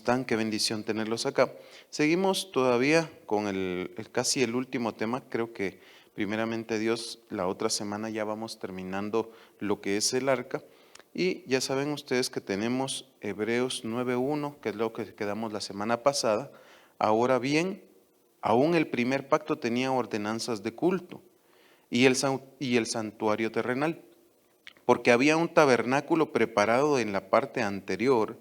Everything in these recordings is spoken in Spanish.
están? Qué bendición tenerlos acá. Seguimos todavía con casi el último tema. Creo que primeramente Dios, la otra semana ya vamos terminando lo que es el arca. Y ya saben ustedes que tenemos Hebreos 9:1, que es lo que quedamos la semana pasada. Ahora bien, aún el primer pacto tenía ordenanzas de culto y el santuario terrenal, porque había un tabernáculo preparado en la parte anterior,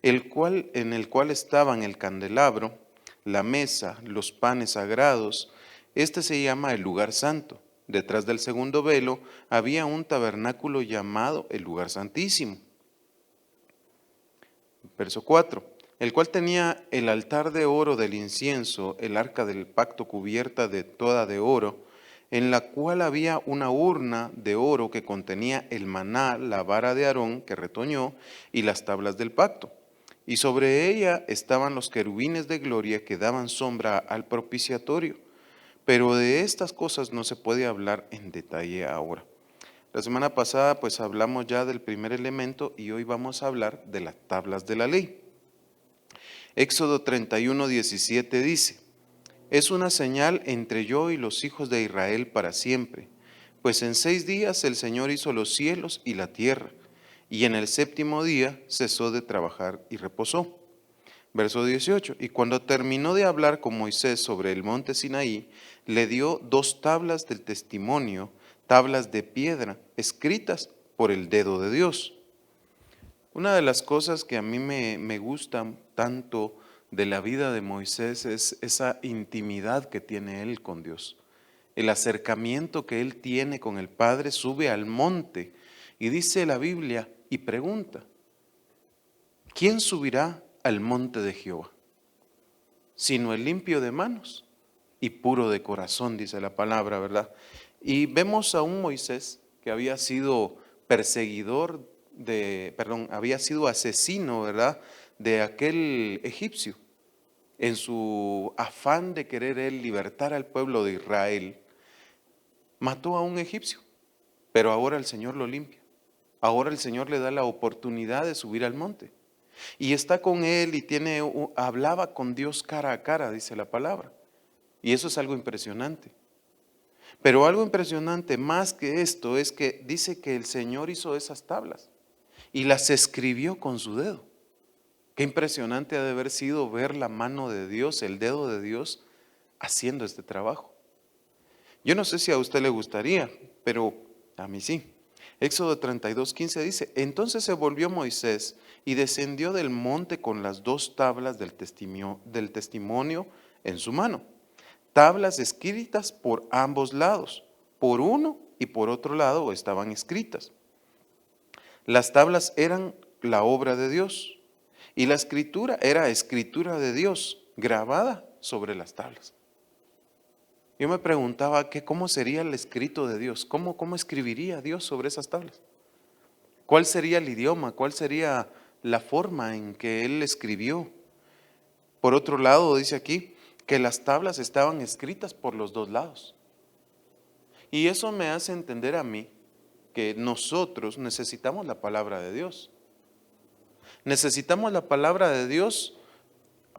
en el cual estaban el candelabro, la mesa, los panes sagrados. Este se llama el lugar santo. Detrás del segundo velo había un tabernáculo llamado el lugar santísimo. Verso 4. El cual tenía el altar de oro del incienso, el arca del pacto cubierta de toda de oro, en la cual había una urna de oro que contenía el maná, la vara de Aarón que retoñó y las tablas del pacto. Y sobre ella estaban los querubines de gloria que daban sombra al propiciatorio. Pero de estas cosas no se puede hablar en detalle ahora. La semana pasada pues hablamos ya del primer elemento y hoy vamos a hablar de las tablas de la ley. Éxodo 31:17 dice: es una señal entre yo y los hijos de Israel para siempre, pues en 6 días el Señor hizo los cielos y la tierra, y en el séptimo día cesó de trabajar y reposó. Verso 18, y cuando terminó de hablar con Moisés sobre el monte Sinaí, le dio 2 tablas del testimonio, tablas de piedra, escritas por el dedo de Dios. Una de las cosas que a mí me gustan tanto de la vida de Moisés es esa intimidad que tiene él con Dios. El acercamiento que él tiene con el Padre. Sube al monte y dice la Biblia y pregunta: ¿quién subirá al monte de Jehová? Sino el limpio de manos y puro de corazón, dice la palabra, ¿verdad? Y vemos a un Moisés que había sido había sido asesino, ¿verdad?, de aquel egipcio. En su afán de querer él libertar al pueblo de Israel, mató a un egipcio, pero ahora el Señor lo limpia. Ahora el Señor le da la oportunidad de subir al monte. Y está con él y hablaba con Dios cara a cara, dice la palabra. Y eso es algo impresionante. Pero algo impresionante más que esto es que dice que el Señor hizo esas tablas y las escribió con su dedo. Qué impresionante ha de haber sido ver la mano de Dios, el dedo de Dios haciendo este trabajo. Yo no sé si a usted le gustaría, pero a mí sí. Éxodo 32:15 dice: entonces se volvió Moisés y descendió del monte con las 2 tablas del testimonio en su mano. Tablas escritas por ambos lados, por uno y por otro lado estaban escritas. Las tablas eran la obra de Dios y la escritura era escritura de Dios grabada sobre las tablas. Yo me preguntaba cómo sería el escrito de Dios, cómo escribiría Dios sobre esas tablas. ¿Cuál sería el idioma? ¿Cuál sería la forma en que Él escribió? Por otro lado, dice aquí que las tablas estaban escritas por los 2 lados. Y eso me hace entender a mí que nosotros necesitamos la palabra de Dios. Necesitamos la palabra de Dios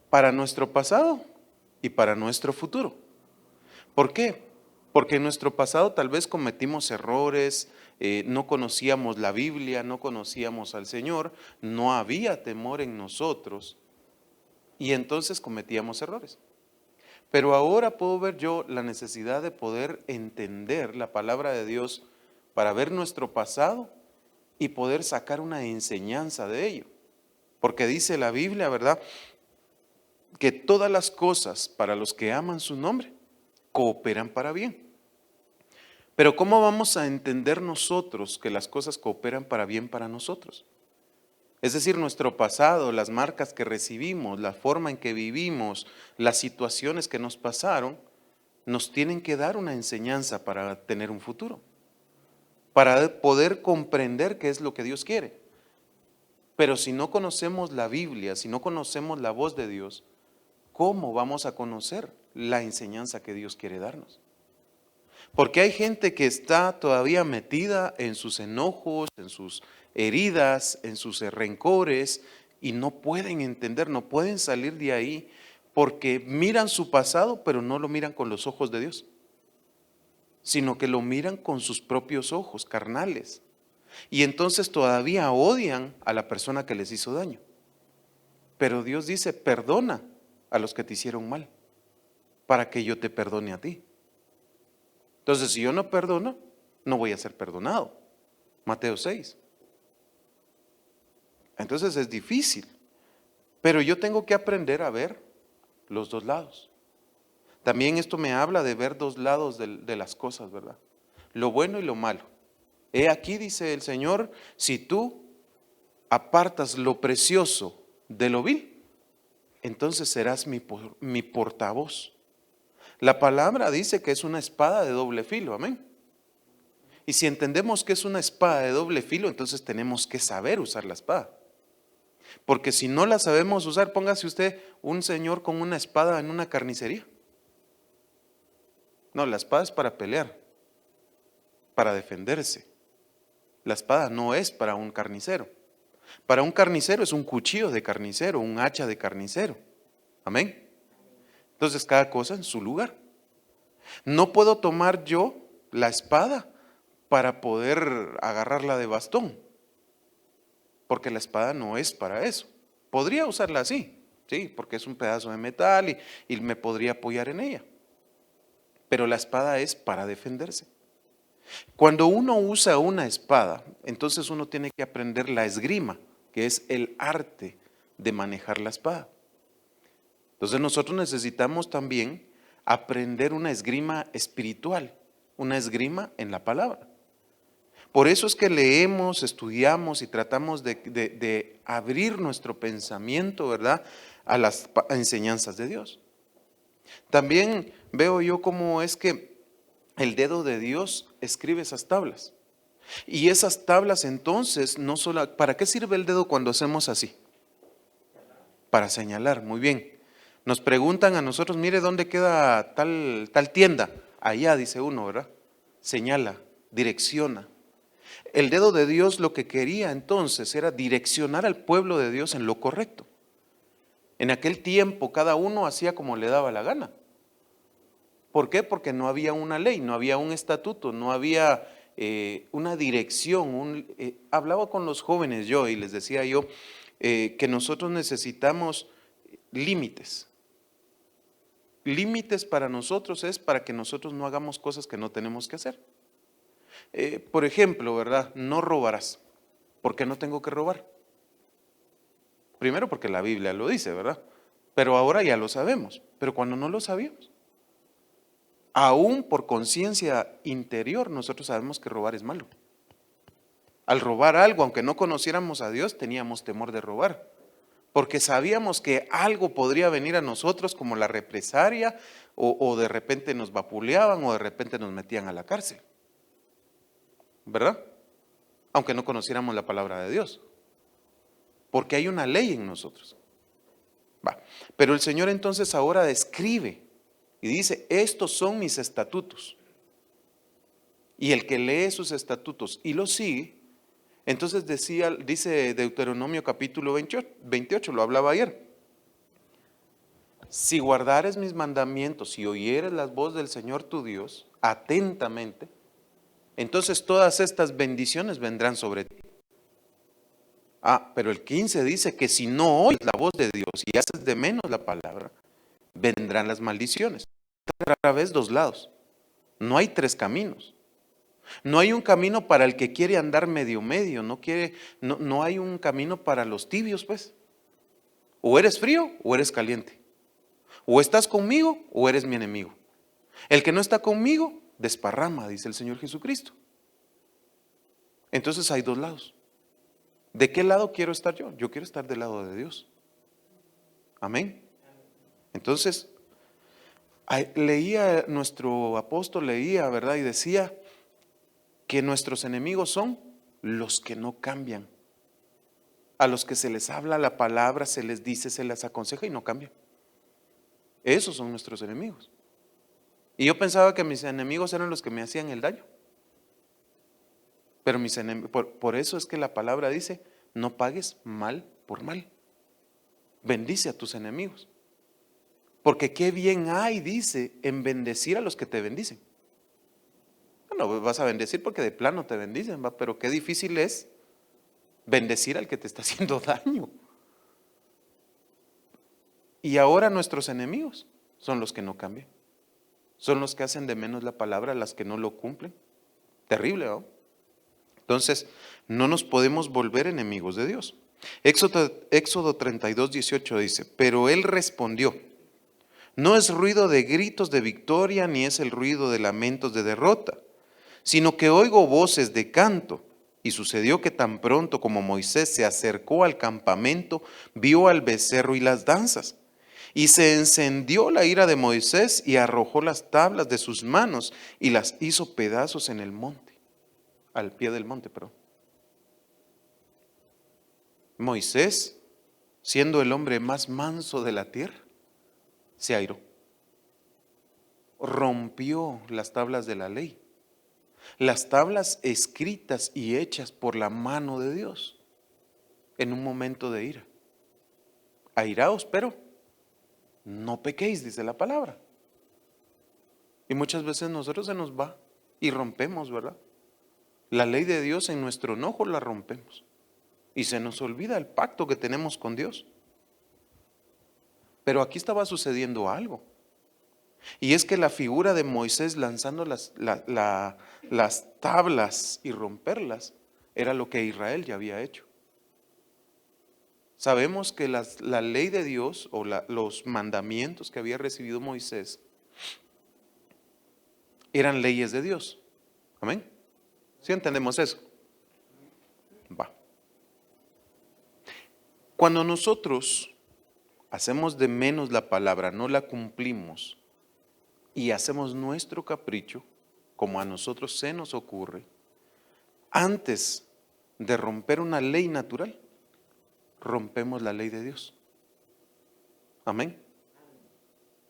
para nuestro pasado y para nuestro futuro. ¿Por qué? Porque en nuestro pasado tal vez cometimos errores, no conocíamos la Biblia, no conocíamos al Señor, no había temor en nosotros y entonces cometíamos errores. Pero ahora puedo ver yo la necesidad de poder entender la palabra de Dios para ver nuestro pasado y poder sacar una enseñanza de ello. Porque dice la Biblia, ¿verdad?, que todas las cosas para los que aman su nombre cooperan para bien. Pero ¿cómo vamos a entender nosotros que las cosas cooperan para bien para nosotros? Es decir, nuestro pasado, las marcas que recibimos, la forma en que vivimos, las situaciones que nos pasaron, nos tienen que dar una enseñanza para tener un futuro, para poder comprender qué es lo que Dios quiere. Pero si no conocemos la Biblia, si no conocemos la voz de Dios, ¿cómo vamos a conocer la enseñanza que Dios quiere darnos? Porque hay gente que está todavía metida en sus enojos, en sus heridas, en sus rencores, y no pueden entender, no pueden salir de ahí porque miran su pasado, pero no lo miran con los ojos de Dios, sino que lo miran con sus propios ojos carnales. Y entonces todavía odian a la persona que les hizo daño. Pero Dios dice, perdona a los que te hicieron mal, para que yo te perdone a ti. Entonces, si yo no perdono, no voy a ser perdonado. Mateo 6. Entonces es difícil, pero yo tengo que aprender a ver los dos lados. También esto me habla de ver dos lados de las cosas, ¿verdad? Lo bueno y lo malo. He aquí, dice el Señor, si tú apartas lo precioso de lo vil, entonces serás mi portavoz. La palabra dice que es una espada de doble filo, amén. Y si entendemos que es una espada de doble filo, entonces tenemos que saber usar la espada. Porque si no la sabemos usar, póngase usted un señor con una espada en una carnicería. No, la espada es para pelear, para defenderse. La espada no es para un carnicero. Para un carnicero es un cuchillo de carnicero, un hacha de carnicero. Amén. Entonces cada cosa en su lugar. No puedo tomar yo la espada para poder agarrarla de bastón, porque la espada no es para eso. Podría usarla así, sí, porque es un pedazo de metal y me podría apoyar en ella. Pero la espada es para defenderse. Cuando uno usa una espada, entonces uno tiene que aprender la esgrima, que es el arte de manejar la espada. Entonces nosotros necesitamos también aprender una esgrima espiritual, una esgrima en la palabra. Por eso es que leemos, estudiamos y tratamos de abrir nuestro pensamiento, ¿verdad?, a las enseñanzas de Dios. También veo yo cómo es que el dedo de Dios escribe esas tablas. Y esas tablas entonces, no solo, ¿para qué sirve el dedo cuando hacemos así? Para señalar, muy bien. Nos preguntan a nosotros, mire dónde queda tal tienda. Allá, dice uno, ¿verdad? Señala, direcciona. El dedo de Dios lo que quería entonces era direccionar al pueblo de Dios en lo correcto. En aquel tiempo cada uno hacía como le daba la gana. ¿Por qué? Porque no había una ley, no había un estatuto, no había una dirección. Hablaba con los jóvenes yo y les decía yo que nosotros necesitamos límites. Límites para nosotros es para que nosotros no hagamos cosas que no tenemos que hacer. Por ejemplo, ¿verdad? No robarás. ¿Por qué no tengo que robar? Primero porque la Biblia lo dice, ¿verdad? Pero ahora ya lo sabemos. Pero cuando no lo sabíamos, aún por conciencia interior, nosotros sabemos que robar es malo. Al robar algo, aunque no conociéramos a Dios, teníamos temor de robar. Porque sabíamos que algo podría venir a nosotros como la represalia o de repente nos vapuleaban o de repente nos metían a la cárcel. ¿Verdad? Aunque no conociéramos la palabra de Dios. Porque hay una ley en nosotros. Va. Pero el Señor entonces ahora describe y dice, estos son mis estatutos. Y el que lee sus estatutos y los sigue, entonces dice Deuteronomio capítulo 28, lo hablaba ayer. Si guardares mis mandamientos y oyeres la voz del Señor tu Dios atentamente, entonces todas estas bendiciones vendrán sobre ti. Pero el 15 dice que si no oyes la voz de Dios y haces de menos la palabra, vendrán las maldiciones. Otra vez dos lados. No hay tres caminos. No hay un camino para el que quiere andar medio, no hay un camino para los tibios, pues. O eres frío o eres caliente. O estás conmigo o eres mi enemigo. El que no está conmigo, desparrama, dice el Señor Jesucristo. Entonces hay dos lados. ¿De qué lado quiero estar yo? Yo quiero estar del lado de Dios. Amén. Entonces, nuestro apóstol leía, ¿verdad? Y decía que nuestros enemigos son los que no cambian. A los que se les habla la palabra, se les dice, se les aconseja y no cambian. Esos son nuestros enemigos. Y yo pensaba que mis enemigos eran los que me hacían el daño. Pero por eso es que la palabra dice, no pagues mal por mal. bendice a tus enemigos. Porque qué bien hay, dice, en bendecir a los que te bendicen. Bueno, vas a bendecir porque de plano te bendicen, ¿va? Pero qué difícil es bendecir al que te está haciendo daño. Y ahora nuestros enemigos son los que no cambian. Son los que hacen de menos la palabra, las que no lo cumplen. Terrible, ¿no? Entonces, no nos podemos volver enemigos de Dios. Éxodo 32:18 dice, pero él respondió, no es ruido de gritos de victoria, ni es el ruido de lamentos de derrota, sino que oigo voces de canto. Y sucedió que tan pronto como Moisés se acercó al campamento, vio al becerro y las danzas. Y se encendió la ira de Moisés y arrojó las tablas de sus manos y las hizo pedazos en el monte, al pie del monte, perdón. Moisés, siendo el hombre más manso de la tierra, se airó. Rompió las tablas de la ley, las tablas escritas y hechas por la mano de Dios en un momento de ira. Airaos, pero no pequéis, dice la palabra. Y muchas veces nosotros se nos va y rompemos, ¿verdad? La ley de Dios en nuestro enojo la rompemos. Y se nos olvida el pacto que tenemos con Dios. Pero aquí estaba sucediendo algo. Y es que la figura de Moisés lanzando las tablas y romperlas era lo que Israel ya había hecho. Sabemos que la ley de Dios o los mandamientos que había recibido Moisés eran leyes de Dios. Amén. ¿Sí entendemos eso? Va. Cuando nosotros hacemos de menos la palabra, no la cumplimos y hacemos nuestro capricho, como a nosotros se nos ocurre, antes de romper una ley natural, rompemos la ley de Dios. Amén.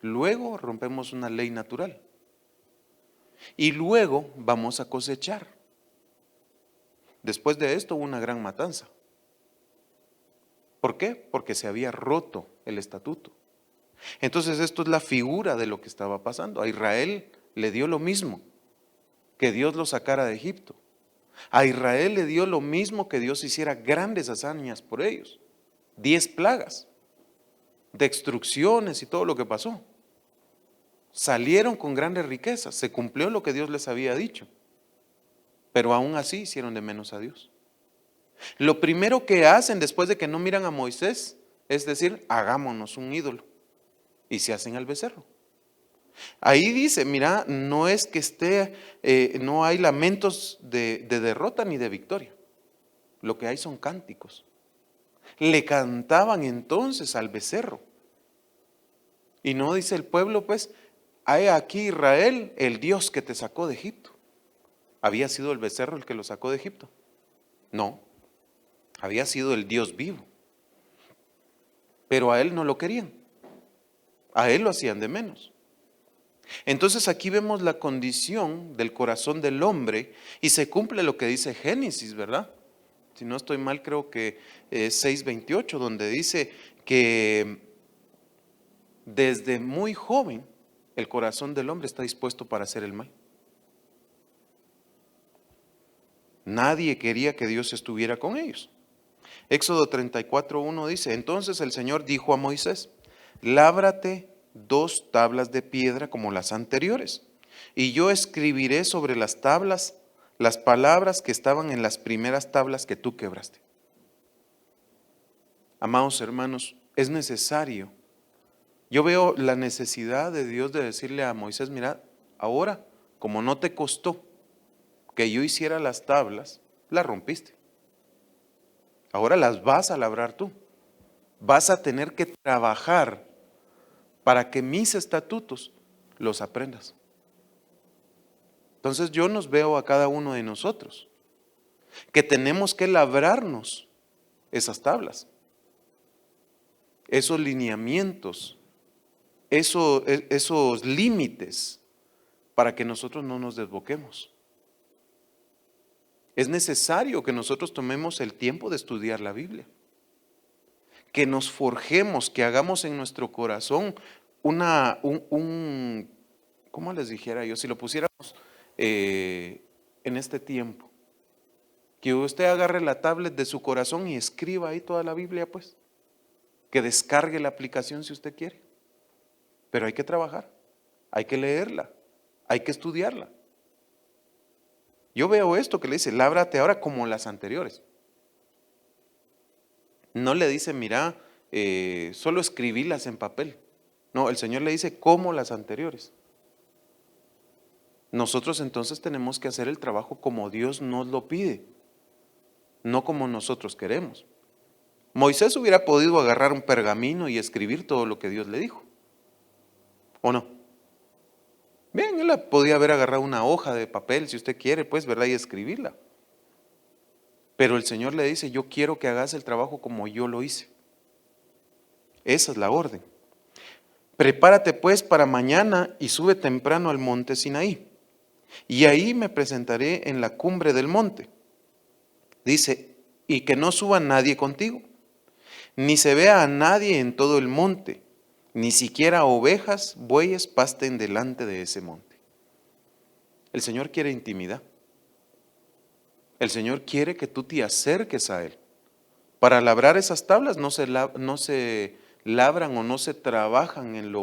Luego rompemos una ley natural. Y luego vamos a cosechar. Después de esto hubo una gran matanza. ¿Por qué? Porque se había roto el estatuto. Entonces esto es la figura de lo que estaba pasando. A Israel le dio lo mismo que Dios lo sacara de Egipto. A Israel le dio lo mismo que Dios hiciera grandes hazañas por ellos. 10 plagas, destrucciones y todo lo que pasó. Salieron con grandes riquezas, se cumplió lo que Dios les había dicho. Pero aún así hicieron de menos a Dios. Lo primero que hacen después de que no miran a Moisés es decir, hagámonos un ídolo. Y se hacen al becerro. Ahí dice, mira, no es que no hay lamentos de derrota ni de victoria. Lo que hay son cánticos. Le cantaban entonces al becerro. Y no dice el pueblo, pues, hay aquí Israel, el Dios que te sacó de Egipto. ¿Había sido el becerro el que lo sacó de Egipto? No, había sido el Dios vivo. Pero a él no lo querían. A él lo hacían de menos. Entonces aquí vemos la condición del corazón del hombre y se cumple lo que dice Génesis, ¿verdad? Si no estoy mal, creo que es 6:28, donde dice que desde muy joven el corazón del hombre está dispuesto para hacer el mal. Nadie quería que Dios estuviera con ellos. Éxodo 34:1 dice, entonces el Señor dijo a Moisés, lábrate 2 tablas de piedra como las anteriores, y yo escribiré sobre las tablas las palabras que estaban en las primeras tablas que tú quebraste. Amados hermanos, es necesario. Yo veo la necesidad de Dios de decirle a Moisés, mira, ahora, como no te costó que yo hiciera las tablas, las rompiste. Ahora las vas a labrar tú. Vas a tener que trabajar para que mis estatutos los aprendas. Entonces yo nos veo a cada uno de nosotros que tenemos que labrarnos esas tablas, esos lineamientos, esos límites para que nosotros no nos desboquemos. Es necesario que nosotros tomemos el tiempo de estudiar la Biblia, que nos forjemos, que hagamos en nuestro corazón ¿cómo les dijera yo? Si lo pusiéramos en este tiempo, que usted agarre la tablet de su corazón y escriba ahí toda la Biblia, pues, que descargue la aplicación si usted quiere, pero hay que trabajar, hay que leerla, hay que estudiarla. Yo veo esto que le dice, lábrate ahora como las anteriores. No le dice, mira, solo escribílas en papel. No, el Señor le dice como las anteriores. Nosotros entonces tenemos que hacer el trabajo como Dios nos lo pide, no como nosotros queremos. Moisés hubiera podido agarrar un pergamino y escribir todo lo que Dios le dijo, ¿o no? Bien, él podía haber agarrado una hoja de papel, si usted quiere, pues, ¿verdad? Y escribirla. Pero el Señor le dice, yo quiero que hagas el trabajo como yo lo hice. Esa es la orden. Prepárate pues para mañana y sube temprano al monte Sinaí. Y ahí me presentaré en la cumbre del monte. Dice, y que no suba nadie contigo, ni se vea a nadie en todo el monte, ni siquiera ovejas, bueyes pasten delante de ese monte. El Señor quiere intimidad. El Señor quiere que tú te acerques a Él. Para labrar esas tablas no se labran o no se trabajan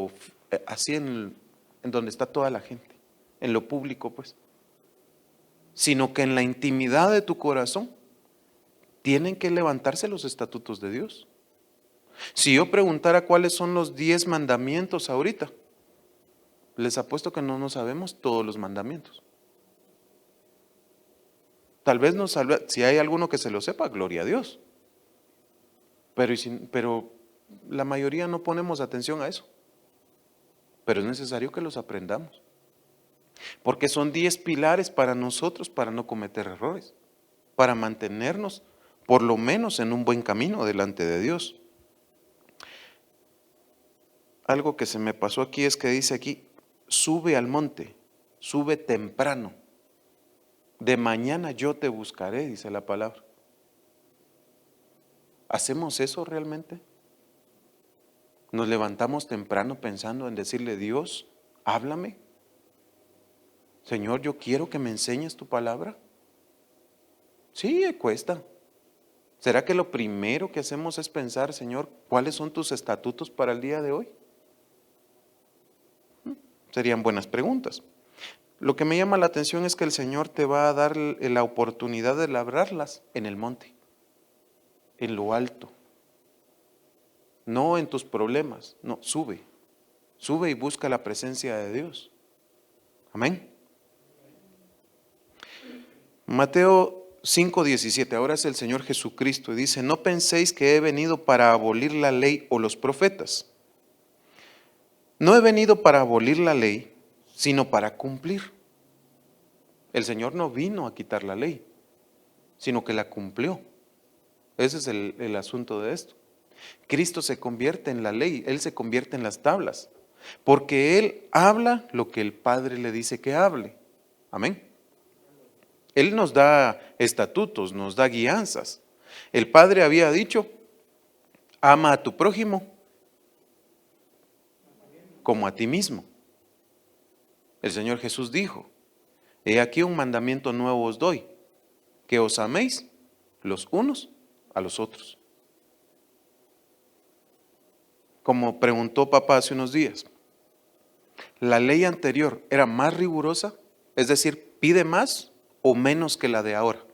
así en donde está toda la gente, en lo público, pues, sino que en la intimidad de tu corazón tienen que levantarse los estatutos de Dios. Si yo preguntara cuáles son los 10 mandamientos ahorita, les apuesto que no sabemos todos los mandamientos. Tal vez si hay alguno que se lo sepa, gloria a Dios. Pero la mayoría no ponemos atención a eso. Pero es necesario que los aprendamos. Porque son 10 pilares para nosotros para no cometer errores, para mantenernos por lo menos en un buen camino delante de Dios. Algo que se me pasó aquí es que dice aquí, sube al monte, sube temprano. De mañana yo te buscaré, dice la palabra. ¿Hacemos eso realmente? ¿Nos levantamos temprano pensando en decirle, Dios, háblame? Señor, yo quiero que me enseñes tu palabra. Sí, cuesta. ¿Será que lo primero que hacemos es pensar, Señor, cuáles son tus estatutos para el día de hoy? Serían buenas preguntas. Lo que me llama la atención es que el Señor te va a dar la oportunidad de labrarlas en el monte, en lo alto, no en tus problemas, no, sube y busca la presencia de Dios. Amén. Mateo 5:17, ahora es el Señor Jesucristo y dice, no penséis que he venido para abolir la ley o los profetas. No he venido para abolir la ley, sino para cumplir. El Señor no vino a quitar la ley, sino que la cumplió. Ese es el asunto de esto. Cristo se convierte en la ley, Él se convierte en las tablas, porque Él habla lo que el Padre le dice que hable. Amén. Él nos da estatutos, nos da guianzas. El Padre había dicho, ama a tu prójimo como a ti mismo. El Señor Jesús dijo, he aquí un mandamiento nuevo os doy, que os améis los unos a los otros. Como preguntó papá hace unos días, ¿la ley anterior era más rigurosa? Es decir, ¿pide más o menos que la de ahora?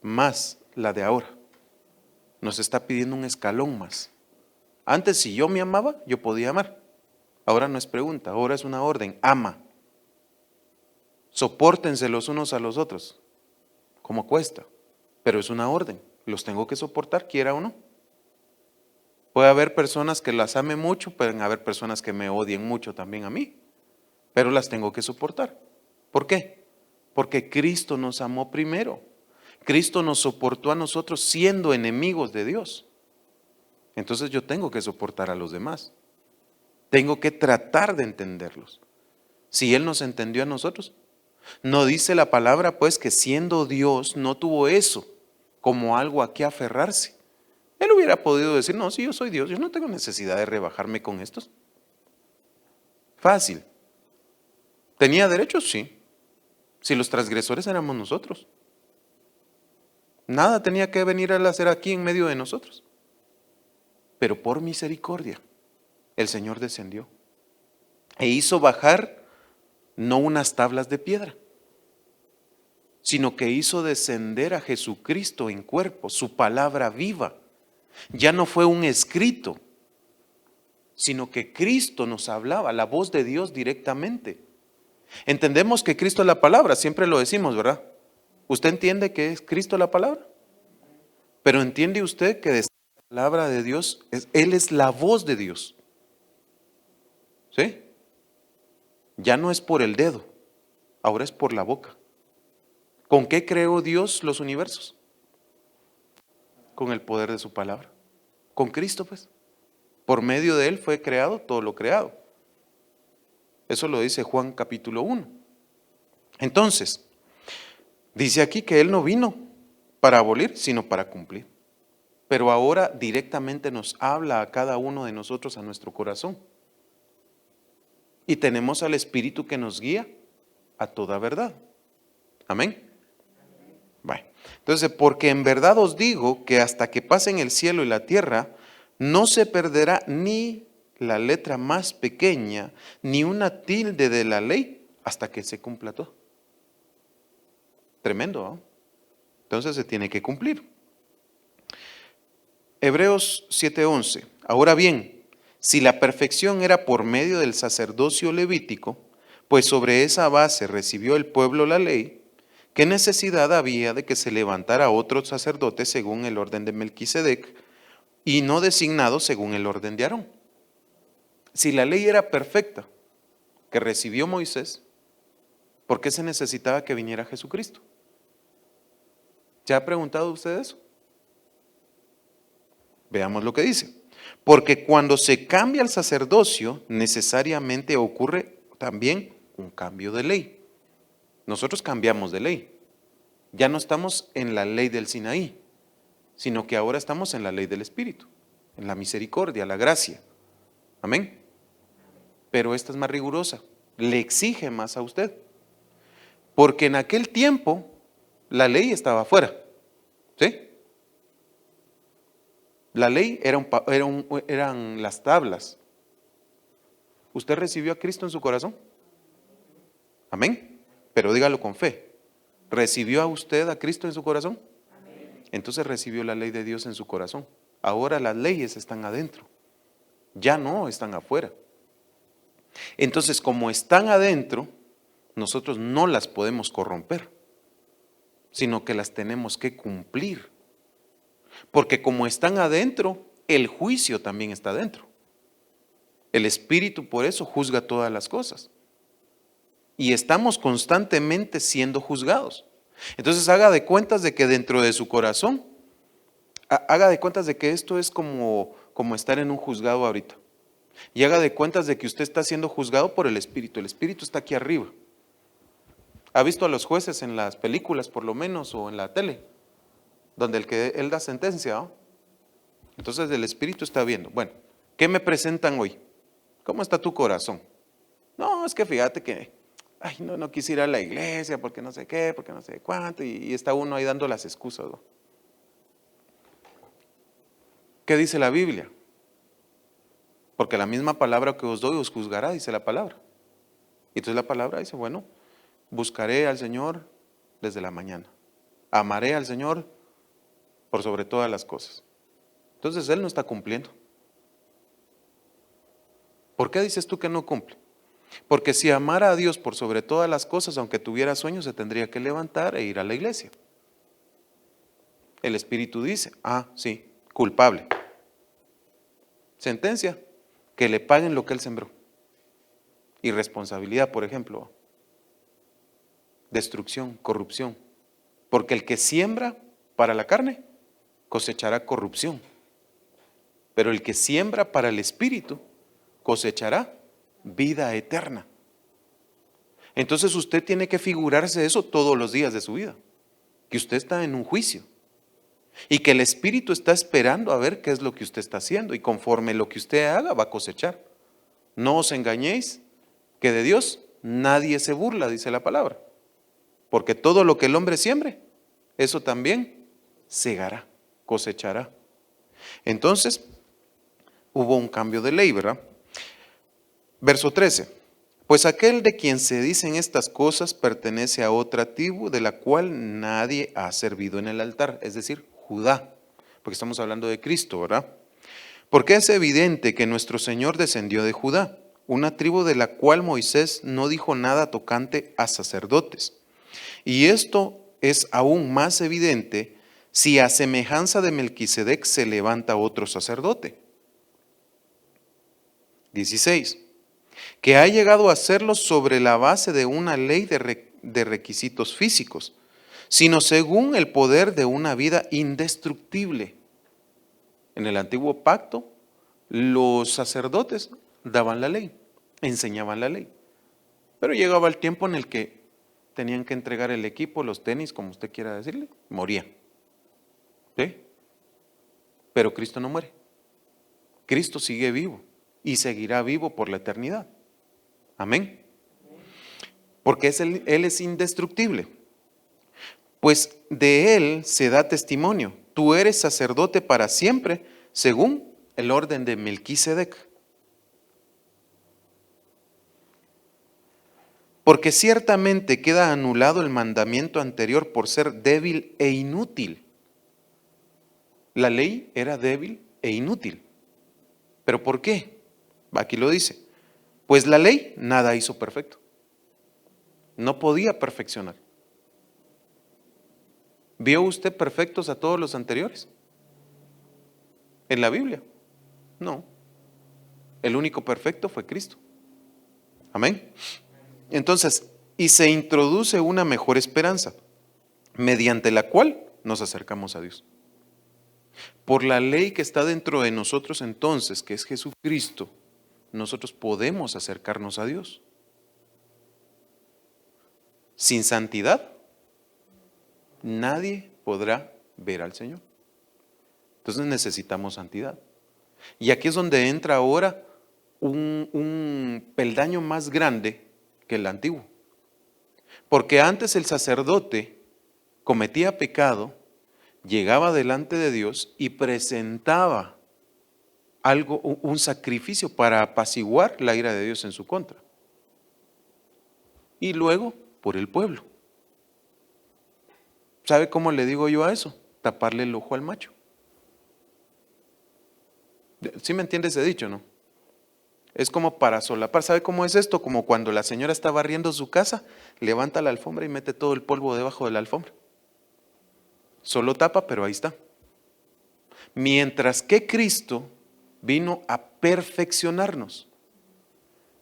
Más la de ahora. Nos está pidiendo un escalón más. Antes, si yo me amaba, yo podía amar. Ahora no es pregunta, ahora es una orden. Ama. Sopórtense los unos a los otros. Como cuesta, pero es una orden. Los tengo que soportar, quiera o no. Puede haber personas que las ame mucho, pueden haber personas que me odien mucho también a mí, pero las tengo que soportar. ¿Por qué? Porque Cristo nos amó primero. Cristo nos soportó a nosotros siendo enemigos de Dios. Entonces yo tengo que soportar a los demás. Tengo que tratar de entenderlos. Si Él nos entendió a nosotros, no dice la palabra pues que siendo Dios no tuvo eso como algo a qué aferrarse. Él hubiera podido decir, no, si yo soy Dios, yo no tengo necesidad de rebajarme con estos. Fácil. ¿Tenía derechos? Sí. Si los transgresores éramos nosotros. Nada tenía que venir a hacer aquí en medio de nosotros. Pero por misericordia, el Señor descendió e hizo bajar no unas tablas de piedra, sino que hizo descender a Jesucristo en cuerpo, su palabra viva. Ya no fue un escrito, sino que Cristo nos hablaba, la voz de Dios directamente. Entendemos que Cristo es la palabra, siempre lo decimos, ¿verdad? ¿Usted entiende que es Cristo la palabra? Pero ¿entiende usted que de la palabra de Dios, Él es la voz de Dios? ¿Sí? Ya no es por el dedo, ahora es por la boca. ¿Con qué creó Dios los universos? Con el poder de su palabra. Con Cristo, pues. Por medio de Él fue creado todo lo creado. Eso lo dice Juan capítulo 1. Entonces, dice aquí que Él no vino para abolir, sino para cumplir. Pero ahora directamente nos habla a cada uno de nosotros a nuestro corazón. Y tenemos al Espíritu que nos guía a toda verdad. Amén. Bueno, entonces, porque en verdad os digo que hasta que pasen el cielo y la tierra, no se perderá ni la letra más pequeña, ni una tilde de la ley, hasta que se cumpla todo. Tremendo, ¿no? Entonces se tiene que cumplir. Hebreos 7:11. Ahora bien, si la perfección era por medio del sacerdocio levítico, pues sobre esa base recibió el pueblo la ley, ¿qué necesidad había de que se levantara otro sacerdote según el orden de Melquisedec y no designado según el orden de Aarón? Si la ley era perfecta, que recibió Moisés, ¿por qué se necesitaba que viniera Jesucristo? ¿Se ha preguntado usted eso? Veamos lo que dice. Porque cuando se cambia el sacerdocio, necesariamente ocurre también un cambio de ley. Nosotros cambiamos de ley. Ya no estamos en la ley del Sinaí, sino que ahora estamos en la ley del Espíritu, en la misericordia, la gracia. Amén. Pero esta es más rigurosa, le exige más a usted. Porque en aquel tiempo la ley estaba afuera. ¿Sí? La ley eran las tablas. ¿Usted recibió a Cristo en su corazón? Amén. Pero dígalo con fe. ¿Recibió a usted a Cristo en su corazón? Entonces recibió la ley de Dios en su corazón. Ahora las leyes están adentro. Ya no están afuera. Entonces, como están adentro, nosotros no las podemos corromper, sino que las tenemos que cumplir. Porque como están adentro, el juicio también está adentro. El Espíritu por eso juzga todas las cosas. Y estamos constantemente siendo juzgados. Entonces haga de cuentas de que dentro de su corazón, haga de cuentas de que esto es como estar en un juzgado ahorita. Y haga de cuentas de que usted está siendo juzgado por el Espíritu. El Espíritu está aquí arriba. ¿Ha visto a los jueces en las películas por lo menos o en la tele? Donde él da sentencia, ¿no? Entonces el Espíritu está viendo. Bueno, ¿qué me presentan hoy? ¿Cómo está tu corazón? No, es que fíjate que, ay, no quise ir a la iglesia porque no sé qué, porque no sé cuánto, y está uno ahí dando las excusas, ¿no? ¿Qué dice la Biblia? Porque la misma palabra que os doy os juzgará, dice la palabra. Y entonces la palabra dice, bueno, buscaré al Señor desde la mañana. Amaré al Señor por sobre todas las cosas. Entonces Él no está cumpliendo. ¿Por qué dices tú que no cumple? Porque si amara a Dios por sobre todas las cosas, aunque tuviera sueños, se tendría que levantar e ir a la iglesia. El Espíritu dice, sí, culpable. Sentencia, que le paguen lo que él sembró. Irresponsabilidad, por ejemplo. Destrucción, corrupción. Porque el que siembra para la carne, cosechará corrupción. Pero el que siembra para el Espíritu, cosechará vida eterna. Entonces usted tiene que figurarse eso todos los días de su vida, que usted está en un juicio. y que el Espíritu está esperando a ver qué es lo que usted está haciendo, y conforme lo que usted haga va a cosechar. No os engañéis, que de Dios nadie se burla, dice la palabra, porque todo lo que el hombre siembre, eso también segará, cosechará. Entonces, hubo un cambio de ley, ¿verdad? Verso 13. Pues aquel de quien se dicen estas cosas pertenece a otra tribu de la cual nadie ha servido en el altar, es decir, Judá, porque estamos hablando de Cristo, ¿verdad? Porque es evidente que nuestro Señor descendió de Judá, una tribu de la cual Moisés no dijo nada tocante a sacerdotes. Y esto es aún más evidente si a semejanza de Melquisedec se levanta otro sacerdote. 16. Que ha llegado a hacerlo sobre la base de una ley de requisitos físicos, sino según el poder de una vida indestructible. En el antiguo pacto, los sacerdotes daban la ley, enseñaban la ley, pero llegaba el tiempo en el que tenían que entregar el equipo, los tenis, como usted quiera decirle, morían. ¿Sí? Pero Cristo no muere. Cristo sigue vivo y seguirá vivo por la eternidad. Amén. Porque Él es indestructible. Pues de Él se da testimonio. Tú eres sacerdote para siempre, según el orden de Melquisedec. Porque ciertamente queda anulado el mandamiento anterior por ser débil e inútil. La ley era débil e inútil. ¿Pero por qué? Aquí lo dice. Pues la ley nada hizo perfecto. No podía perfeccionar. ¿Vio usted perfectos a todos los anteriores? ¿En la Biblia? No. El único perfecto fue Cristo. Amén. Entonces, y se introduce una mejor esperanza, mediante la cual nos acercamos a Dios. Por la ley que está dentro de nosotros entonces, que es Jesucristo, nosotros podemos acercarnos a Dios. Sin santidad, nadie podrá ver al Señor. Entonces necesitamos santidad. Y aquí es donde entra ahora un peldaño más grande que el antiguo. Porque antes el sacerdote cometía pecado, llegaba delante de Dios y presentaba algo, un sacrificio para apaciguar la ira de Dios en su contra. Y luego por el pueblo. ¿Sabe cómo le digo yo a eso? Taparle el ojo al macho. ¿Sí me entiende ese dicho, no? Es como para solapar. ¿Sabe cómo es esto? Como cuando la señora está barriendo su casa, levanta la alfombra y mete todo el polvo debajo de la alfombra. Solo tapa, pero ahí está. Mientras que Cristo vino a perfeccionarnos.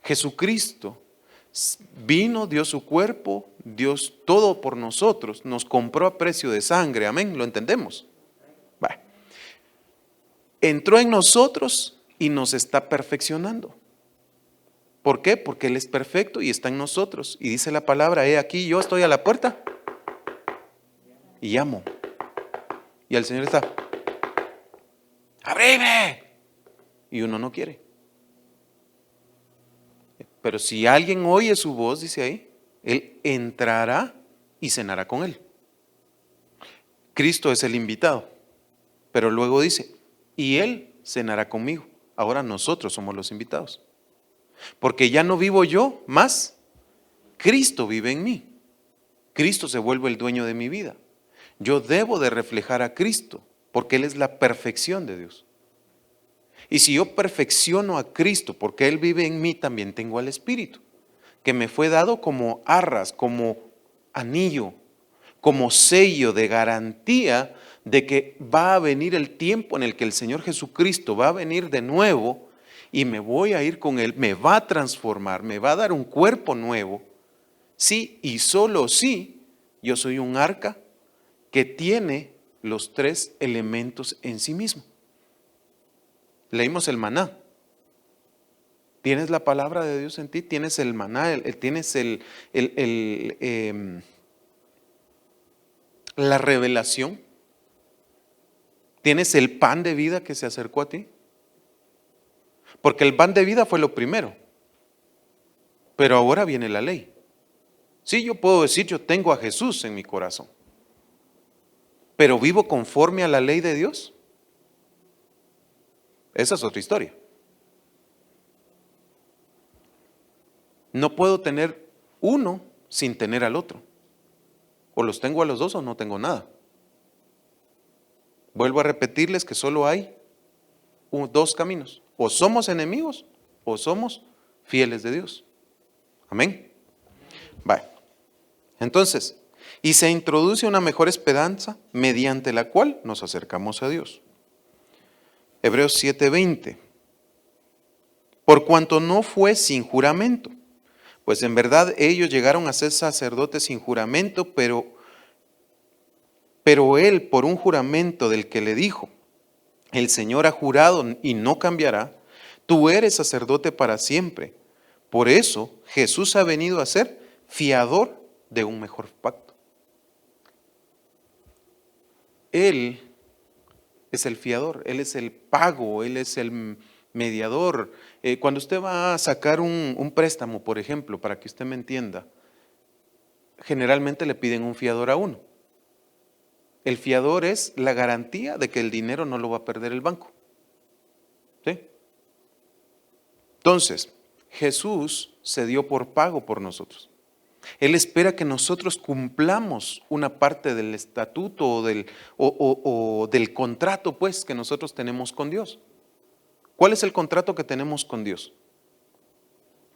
Jesucristo vino, dio su cuerpo, dio todo por nosotros, nos compró a precio de sangre. Amén, ¿lo entendemos? Bueno. Entró en nosotros y nos está perfeccionando. ¿Por qué? Porque Él es perfecto y está en nosotros. Y dice la palabra, he aquí, yo estoy a la puerta y llamo. Y el Señor está, ¡abrime! Y uno no quiere. Pero si alguien oye su voz, dice ahí, Él entrará y cenará con Él. Cristo es el invitado. Pero luego dice, y Él cenará conmigo. Ahora nosotros somos los invitados. Porque ya no vivo yo más, Cristo vive en mí. Cristo se vuelve el dueño de mi vida. Yo debo de reflejar a Cristo, porque Él es la perfección de Dios. Y si yo perfecciono a Cristo, porque Él vive en mí, también tengo al Espíritu, que me fue dado como arras, como anillo, como sello de garantía de que va a venir el tiempo en el que el Señor Jesucristo va a venir de nuevo y me voy a ir con Él, me va a transformar, me va a dar un cuerpo nuevo. Sí, y solo sí, yo soy un arca que tiene los tres elementos en sí mismo. Leímos el maná. Tienes la palabra de Dios en ti, tienes el maná, tienes la revelación. ¿Tienes el pan de vida que se acercó a ti? Porque el pan de vida fue lo primero, pero ahora viene la ley. Sí, yo puedo decir, yo tengo a Jesús en mi corazón, pero ¿vivo conforme a la ley de Dios? Esa es otra historia. No puedo tener uno sin tener al otro. O los tengo a los dos o no tengo nada. Vuelvo a repetirles que solo hay dos caminos. O somos enemigos o somos fieles de Dios. Amén. Vale. Entonces, y se introduce una mejor esperanza mediante la cual nos acercamos a Dios. Hebreos 7:20. Por cuanto no fue sin juramento, pues en verdad ellos llegaron a ser sacerdotes sin juramento, pero él por un juramento del que le dijo, el Señor ha jurado y no cambiará, tú eres sacerdote para siempre. Por eso Jesús ha venido a ser fiador de un mejor pacto. Él es el fiador, Él es el pago, Él es el mediador. Cuando usted va a sacar un préstamo, por ejemplo, para que usted me entienda, generalmente le piden un fiador a uno. El fiador es la garantía de que el dinero no lo va a perder el banco. ¿Sí? Entonces, Jesús se dio por pago por nosotros. Él espera que nosotros cumplamos una parte del estatuto o del contrato, pues, que nosotros tenemos con Dios. ¿Cuál es el contrato que tenemos con Dios?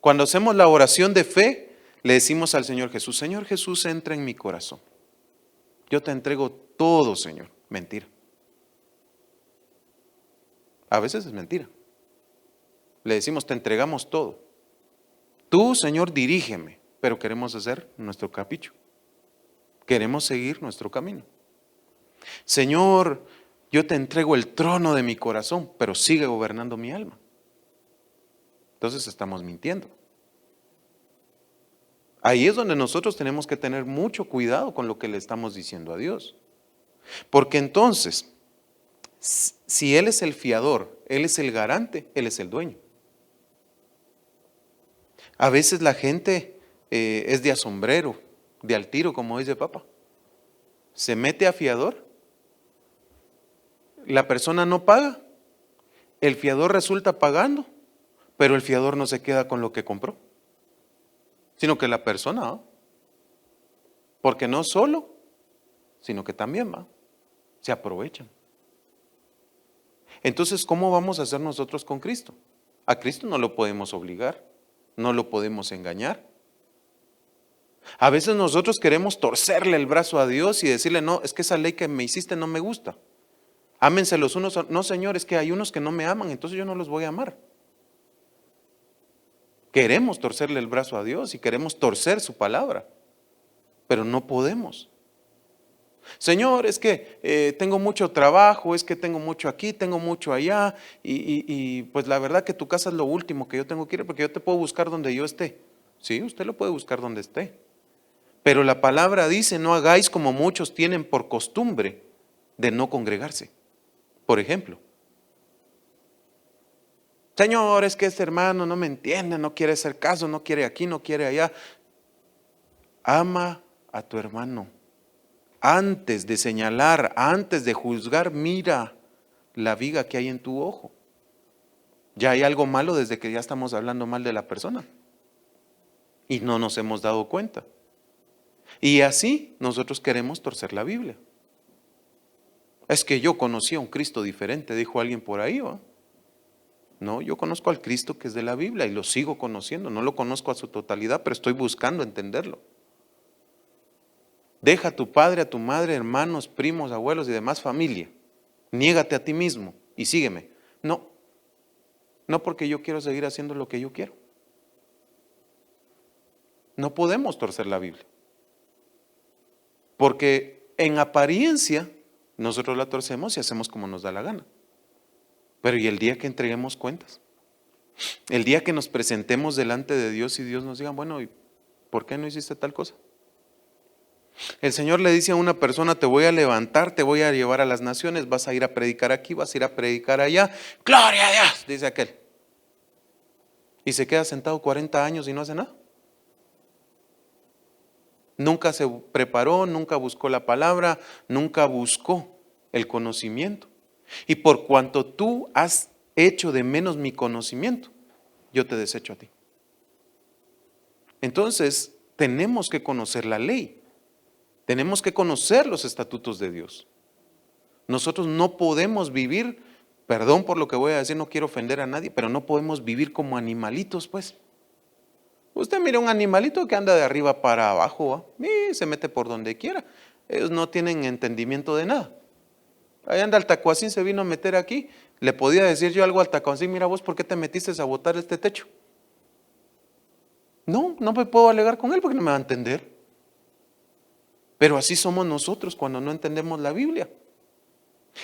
Cuando hacemos la oración de fe, le decimos al Señor Jesús, Señor Jesús, entra en mi corazón. Yo te entrego todo, Señor. Mentira. A veces es mentira. Le decimos, te entregamos todo. Tú, Señor, dirígeme, pero queremos hacer nuestro capricho. Queremos seguir nuestro camino. Señor, yo te entrego el trono de mi corazón, pero sigue gobernando mi alma. Entonces estamos mintiendo. Ahí es donde nosotros tenemos que tener mucho cuidado con lo que le estamos diciendo a Dios. Porque entonces, si Él es el fiador, Él es el garante, Él es el dueño. A veces la gente es de asombrero, de al tiro, como dice Papa. Se mete a fiador, la persona no paga, el fiador resulta pagando, pero el fiador no se queda con lo que compró, sino que la persona ¿no? Porque no solo, sino que también va, se aprovechan. Entonces, ¿cómo vamos a hacer nosotros con Cristo? A Cristo no lo podemos obligar, no lo podemos engañar. A veces nosotros queremos torcerle el brazo a Dios y decirle, no, es que esa ley que me hiciste no me gusta. Ámense los unos, no Señor, es que hay unos que no me aman, entonces yo no los voy a amar. Queremos torcerle el brazo a Dios y queremos torcer su palabra, pero no podemos. Señor, es que tengo mucho trabajo, es que tengo mucho aquí, tengo mucho allá y pues la verdad que tu casa es lo último que yo tengo que ir porque yo te puedo buscar donde yo esté. Sí, usted lo puede buscar donde esté. Pero la palabra dice, no hagáis como muchos tienen por costumbre de no congregarse. Por ejemplo, Señor, es que este hermano no me entiende, no quiere hacer caso, no quiere aquí, no quiere allá. Ama a tu hermano. Antes de señalar, antes de juzgar, mira la viga que hay en tu ojo. Ya hay algo malo desde que ya estamos hablando mal de la persona. Y no nos hemos dado cuenta. Y así nosotros queremos torcer la Biblia. Es que yo conocí a un Cristo diferente, dijo alguien por ahí, ¿va? No, yo conozco al Cristo que es de la Biblia y lo sigo conociendo. No lo conozco a su totalidad, pero estoy buscando entenderlo. Deja a tu padre, a tu madre, hermanos, primos, abuelos y demás familia. Niégate a ti mismo y sígueme. No, no porque yo quiero seguir haciendo lo que yo quiero. No podemos torcer la Biblia. Porque en apariencia nosotros la torcemos y hacemos como nos da la gana. Pero ¿y el día que entreguemos cuentas? El día que nos presentemos delante de Dios y Dios nos diga, bueno, ¿y por qué no hiciste tal cosa? El Señor le dice a una persona, te voy a levantar, te voy a llevar a las naciones, vas a ir a predicar aquí, vas a ir a predicar allá. Gloria a Dios, dice aquel. Y se queda sentado 40 años y no hace nada. Nunca se preparó, nunca buscó la palabra, nunca buscó el conocimiento. Y por cuanto tú has hecho de menos mi conocimiento, yo te desecho a ti. Entonces, tenemos que conocer la ley. Tenemos que conocer los estatutos de Dios. Nosotros no podemos vivir, perdón por lo que voy a decir, no quiero ofender a nadie, pero no podemos vivir como animalitos, pues. Usted mira un animalito que anda de arriba para abajo, y se mete por donde quiera. Ellos no tienen entendimiento de nada. Ahí anda el tacuacín, se vino a meter aquí. Le podía decir yo algo al tacuacín, mira vos, ¿por qué te metiste a botar este techo? No me puedo alegar con él porque no me va a entender. Pero así somos nosotros cuando no entendemos la Biblia.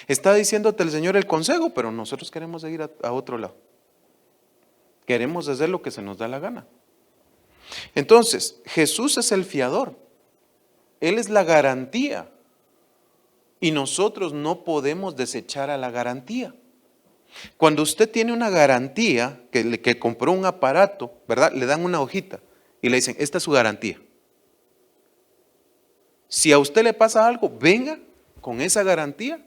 Está diciéndote el Señor el consejo, pero nosotros queremos seguir a otro lado. Queremos hacer lo que se nos da la gana. Entonces, Jesús es el fiador. Él es la garantía. Y nosotros no podemos desechar a la garantía. Cuando usted tiene una garantía, que compró un aparato, ¿verdad? Le dan una hojita y le dicen, esta es su garantía. Si a usted le pasa algo, venga con esa garantía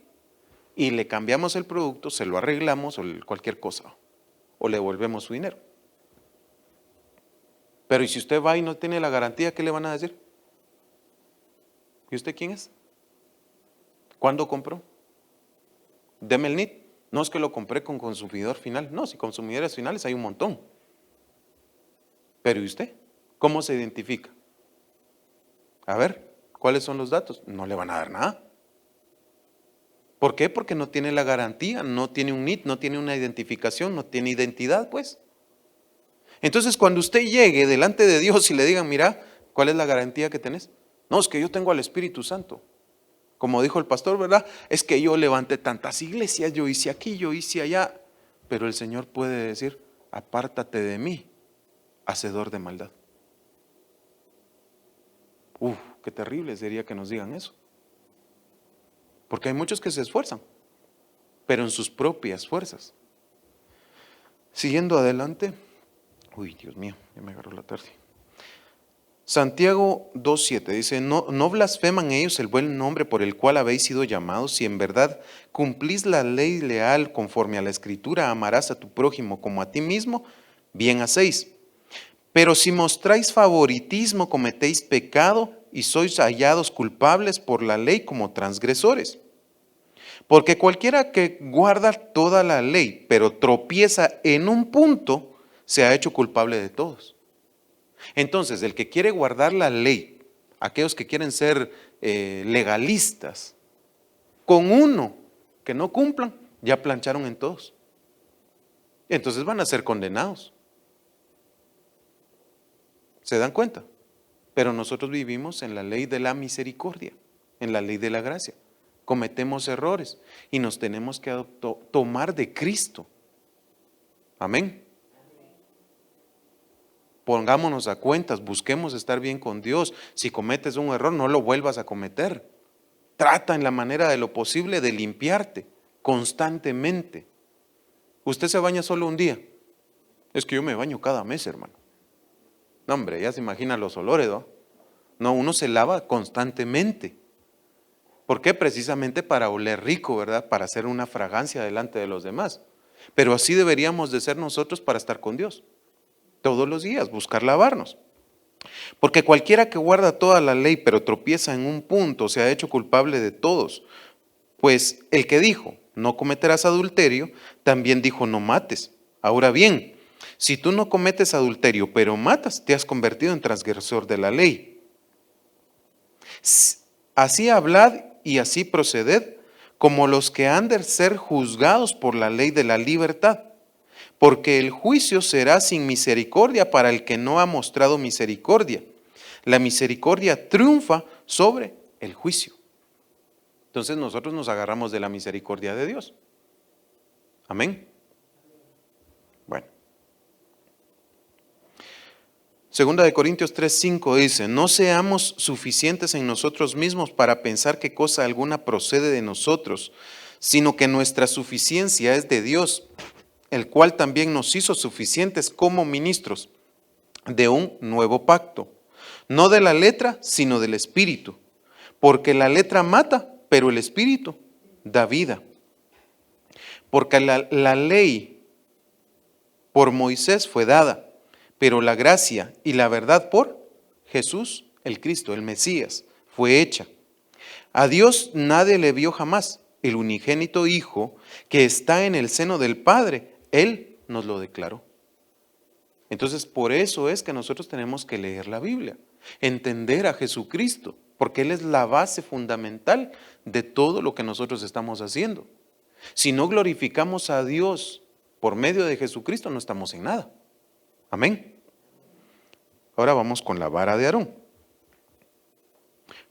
y le cambiamos el producto, se lo arreglamos o cualquier cosa, o le devolvemos su dinero. Pero ¿y si usted va y no tiene la garantía, qué le van a decir? ¿Y usted quién es? ¿Cuándo compró? Deme el NIT. No es que lo compré con consumidor final. No, si consumidores finales hay un montón. Pero ¿y usted? ¿Cómo se identifica? A ver, ¿cuáles son los datos? No le van a dar nada. ¿Por qué? Porque no tiene la garantía, no tiene un NIT, no tiene una identificación, no tiene identidad, pues. Entonces, cuando usted llegue delante de Dios y le digan, mira, ¿cuál es la garantía que tenés? No, es que yo tengo al Espíritu Santo. Como dijo el pastor, ¿verdad? Es que yo levanté tantas iglesias, yo hice aquí, yo hice allá. Pero el Señor puede decir, apártate de mí, hacedor de maldad. Qué terrible sería que nos digan eso. Porque hay muchos que se esfuerzan, pero en sus propias fuerzas. Siguiendo adelante. Dios mío, ya me agarró la tarde. Santiago 2:7 dice, no blasfeman ellos el buen nombre por el cual habéis sido llamados, si en verdad cumplís la ley leal conforme a la Escritura, amarás a tu prójimo como a ti mismo, bien hacéis. Pero si mostráis favoritismo, cometéis pecado y sois hallados culpables por la ley como transgresores. Porque cualquiera que guarda toda la ley, pero tropieza en un punto, se ha hecho culpable de todos. Entonces, el que quiere guardar la ley, aquellos que quieren ser legalistas, con uno que no cumplan, ya plancharon en todos. Entonces van a ser condenados. ¿Se dan cuenta? Pero nosotros vivimos en la ley de la misericordia, en la ley de la gracia. Cometemos errores y nos tenemos que tomar de Cristo. Amén. Pongámonos a cuentas, busquemos estar bien con Dios. Si cometes un error, no lo vuelvas a cometer. Trata en la manera de lo posible de limpiarte constantemente. Usted se baña solo un día. Es que yo me baño cada mes, hermano. No, hombre, ya se imagina los olores, ¿no? No, uno se lava constantemente. ¿Por qué? Precisamente para oler rico, ¿verdad? Para hacer una fragancia delante de los demás. Pero así deberíamos de ser nosotros para estar con Dios. Todos los días, buscar lavarnos. Porque cualquiera que guarda toda la ley, pero tropieza en un punto, se ha hecho culpable de todos. Pues el que dijo, no cometerás adulterio, también dijo, no mates. Ahora bien, si tú no cometes adulterio, pero matas, te has convertido en transgresor de la ley. Así hablad y así proceded, como los que han de ser juzgados por la ley de la libertad. Porque el juicio será sin misericordia para el que no ha mostrado misericordia. La misericordia triunfa sobre el juicio. Entonces nosotros nos agarramos de la misericordia de Dios. Amén. Bueno. Segunda de Corintios 3:5 dice, no seamos suficientes en nosotros mismos para pensar que cosa alguna procede de nosotros, sino que nuestra suficiencia es de Dios, el cual también nos hizo suficientes como ministros de un nuevo pacto, no de la letra, sino del Espíritu, porque la letra mata, pero el Espíritu da vida. Porque la ley por Moisés fue dada, pero la gracia y la verdad por Jesús, el Cristo, el Mesías, fue hecha. A Dios nadie le vio jamás. El unigénito Hijo que está en el seno del Padre, Él nos lo declaró. Entonces, por eso es que nosotros tenemos que leer la Biblia, entender a Jesucristo, porque Él es la base fundamental de todo lo que nosotros estamos haciendo. Si no glorificamos a Dios por medio de Jesucristo, no estamos en nada. Amén. Ahora vamos con la vara de Aarón.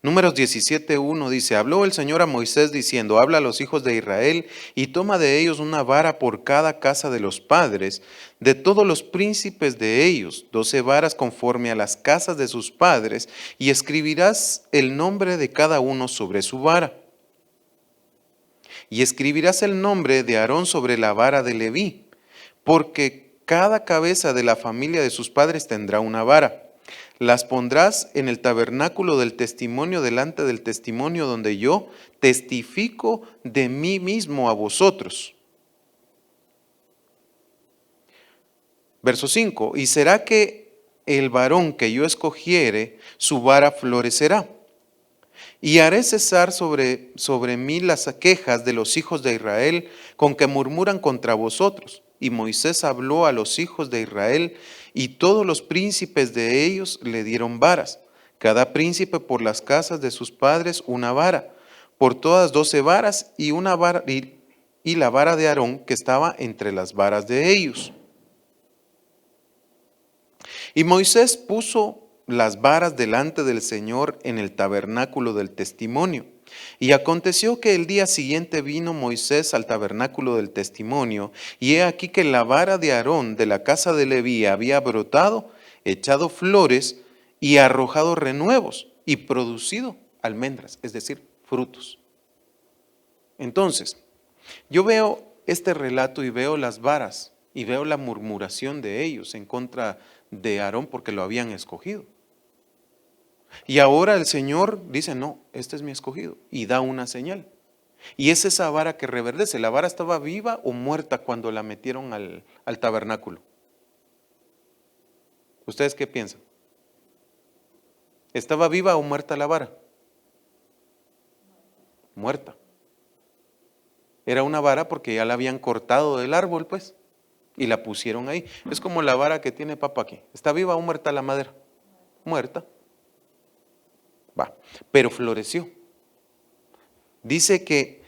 Números 17:1 dice, habló el Señor a Moisés diciendo, habla a los hijos de Israel y toma de ellos una vara por cada casa de los padres, de todos los príncipes de ellos, 12 varas conforme a las casas de sus padres, y escribirás el nombre de cada uno sobre su vara. Y escribirás el nombre de Aarón sobre la vara de Leví, porque cada cabeza de la familia de sus padres tendrá una vara. Las pondrás en el tabernáculo del testimonio delante del testimonio donde yo testifico de mí mismo a vosotros. Verso 5, y será que el varón que yo escogiere, su vara florecerá. Y haré cesar sobre mí las quejas de los hijos de Israel con que murmuran contra vosotros. Y Moisés habló a los hijos de Israel, y todos los príncipes de ellos le dieron varas, cada príncipe por las casas de sus padres una vara, por todas 12 varas, y una vara, y la vara de Aarón que estaba entre las varas de ellos. Y Moisés puso las varas delante del Señor en el tabernáculo del testimonio. Y aconteció que el día siguiente vino Moisés al tabernáculo del testimonio, y he aquí que la vara de Aarón de la casa de Leví había brotado, echado flores y arrojado renuevos y producido almendras, es decir, frutos. Entonces, yo veo este relato y veo las varas y veo la murmuración de ellos en contra de Aarón porque lo habían escogido. Y ahora el Señor dice, no, este es mi escogido, y da una señal. Y es esa vara que reverdece. ¿La vara estaba viva o muerta cuando la metieron al tabernáculo? ¿Ustedes qué piensan? ¿Estaba viva o muerta la vara? Muerta. Era una vara porque ya la habían cortado del árbol, pues, y la pusieron ahí. Es como la vara que tiene papá aquí. ¿Está viva o muerta la madera? Muerta. Va, pero floreció. Dice que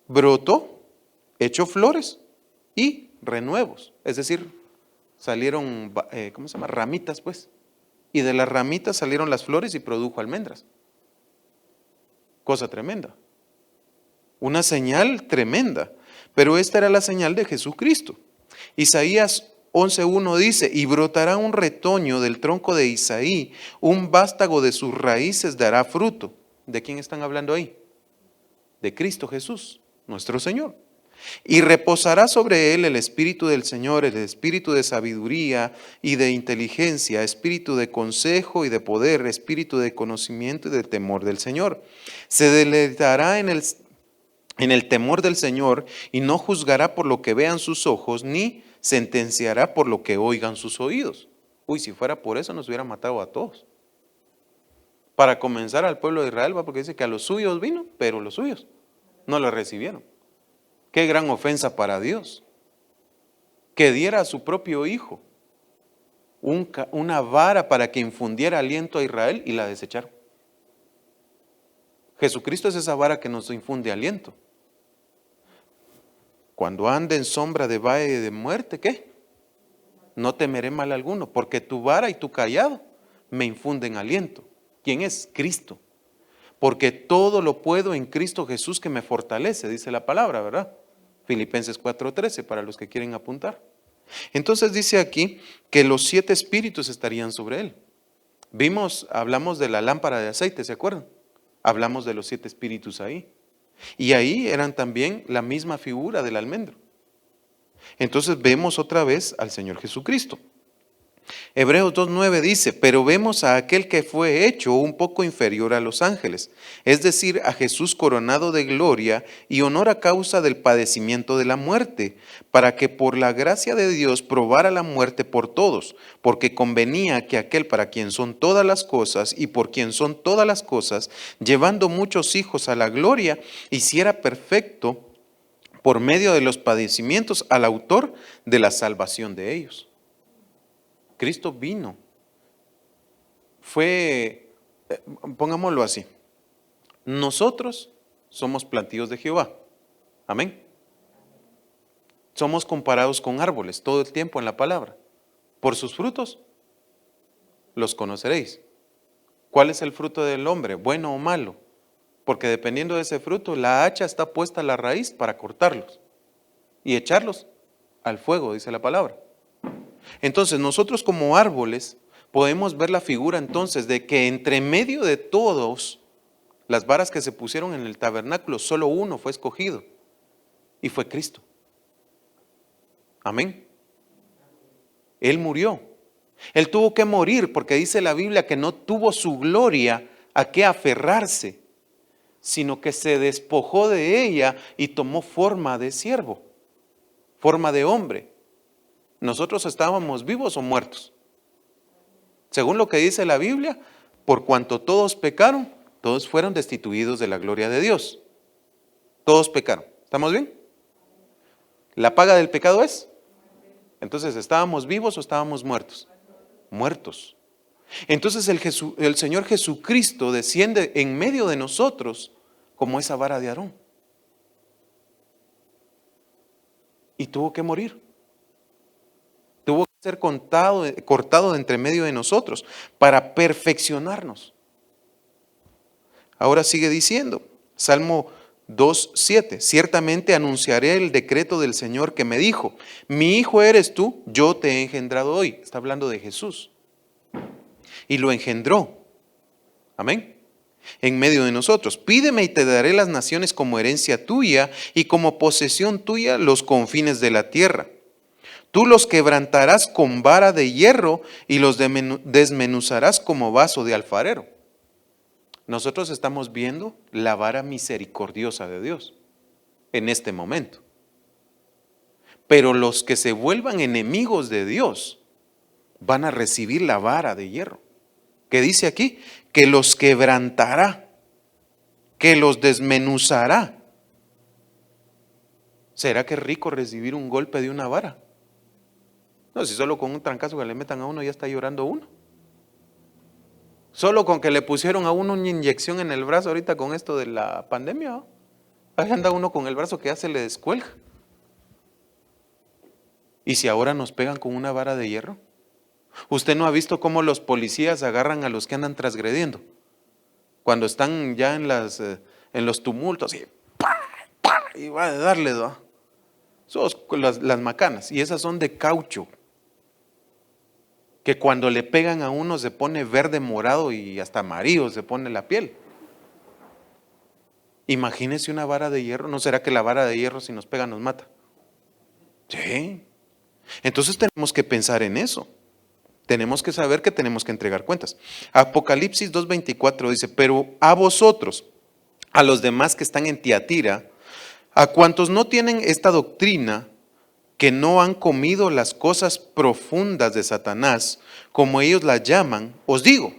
brotó, echó flores y renuevos. Es decir, salieron, ¿cómo se llama? Ramitas, pues. Y de las ramitas salieron las flores y produjo almendras. Cosa tremenda. Una señal tremenda. Pero esta era la señal de Jesucristo. Isaías 11:1 dice, y brotará un retoño del tronco de Isaí, un vástago de sus raíces dará fruto. ¿De quién están hablando ahí? De Cristo Jesús, nuestro Señor. Y reposará sobre él el Espíritu del Señor, el Espíritu de sabiduría y de inteligencia, Espíritu de consejo y de poder, Espíritu de conocimiento y de temor del Señor. Se deleitará en el temor del Señor y no juzgará por lo que vean sus ojos, ni sentenciará por lo que oigan sus oídos. Uy, si fuera por eso nos hubiera matado a todos. Para comenzar al pueblo de Israel, porque dice que a los suyos vino, pero los suyos no lo recibieron. Qué gran ofensa para Dios. Que diera a su propio hijo una vara para que infundiera aliento a Israel y la desecharon. Jesucristo es esa vara que nos infunde aliento. Cuando ande en sombra de valle de muerte, ¿qué? No temeré mal alguno, porque tu vara y tu cayado me infunden aliento. ¿Quién es? Cristo. Porque todo lo puedo en Cristo Jesús que me fortalece, dice la palabra, ¿verdad? Filipenses 4:13, para los que quieren apuntar. Entonces dice aquí que los 7 espíritus estarían sobre él. Hablamos de la lámpara de aceite, ¿se acuerdan? Hablamos de los 7 espíritus ahí. Y ahí eran también la misma figura del almendro. Entonces vemos otra vez al Señor Jesucristo. Hebreos 2:9 dice, pero vemos a aquel que fue hecho un poco inferior a los ángeles, es decir, a Jesús coronado de gloria y honor a causa del padecimiento de la muerte, para que por la gracia de Dios probara la muerte por todos, porque convenía que aquel para quien son todas las cosas y por quien son todas las cosas, llevando muchos hijos a la gloria, hiciera perfecto por medio de los padecimientos al autor de la salvación de ellos. Cristo vino, pongámoslo así, nosotros somos plantíos de Jehová, amén. Somos comparados con árboles todo el tiempo en la palabra. Por sus frutos los conoceréis. ¿Cuál es el fruto del hombre? ¿Bueno o malo? Porque dependiendo de ese fruto, la hacha está puesta a la raíz para cortarlos y echarlos al fuego, dice la palabra. Entonces nosotros como árboles podemos ver la figura entonces de que entre medio de todos las varas que se pusieron en el tabernáculo, solo uno fue escogido y fue Cristo. Amén. Él murió. Él tuvo que morir porque dice la Biblia que no tuvo su gloria a qué aferrarse, sino que se despojó de ella y tomó forma de siervo, forma de hombre. ¿Nosotros estábamos vivos o muertos? Según lo que dice la Biblia, por cuanto todos pecaron, todos fueron destituidos de la gloria de Dios. Todos pecaron. ¿Estamos bien? ¿La paga del pecado es? Entonces, ¿estábamos vivos o estábamos muertos? Muertos. Entonces el Señor Jesucristo desciende en medio de nosotros como esa vara de Aarón. Y tuvo que morir. Tuvo que ser cortado de entre medio de nosotros para perfeccionarnos. Ahora sigue diciendo, Salmo 2:7, ciertamente anunciaré el decreto del Señor que me dijo, mi hijo eres tú, yo te he engendrado hoy. Está hablando de Jesús. Y lo engendró. Amén. En medio de nosotros. Pídeme y te daré las naciones como herencia tuya y como posesión tuya los confines de la tierra. Tú los quebrantarás con vara de hierro y los desmenuzarás como vaso de alfarero. Nosotros estamos viendo la vara misericordiosa de Dios en este momento. Pero los que se vuelvan enemigos de Dios van a recibir la vara de hierro. ¿Qué dice aquí? Que los quebrantará, que los desmenuzará. ¿Será que es rico recibir un golpe de una vara? No, si solo con un trancazo que le metan a uno ya está llorando uno. Solo con que le pusieron a uno una inyección en el brazo ahorita con esto de la pandemia, ¿no? Ahí anda uno con el brazo que ya se le descuelga. ¿Y si ahora nos pegan con una vara de hierro? ¿Usted no ha visto cómo los policías agarran a los que andan transgrediendo? Cuando están ya en los tumultos y ¡pah! ¡Pah! Y va a darle, ¿no? Son las macanas, y esas son de caucho, que cuando le pegan a uno se pone verde, morado y hasta amarillo se pone la piel. Imagínese una vara de hierro. ¿No será que la vara de hierro si nos pega nos mata? Sí. Entonces tenemos que pensar en eso. Tenemos que saber que tenemos que entregar cuentas. Apocalipsis 2:24 dice, pero a vosotros, a los demás que están en Tiatira, a cuantos no tienen esta doctrina, que no han comido las cosas profundas de Satanás, como ellos la llaman, os digo,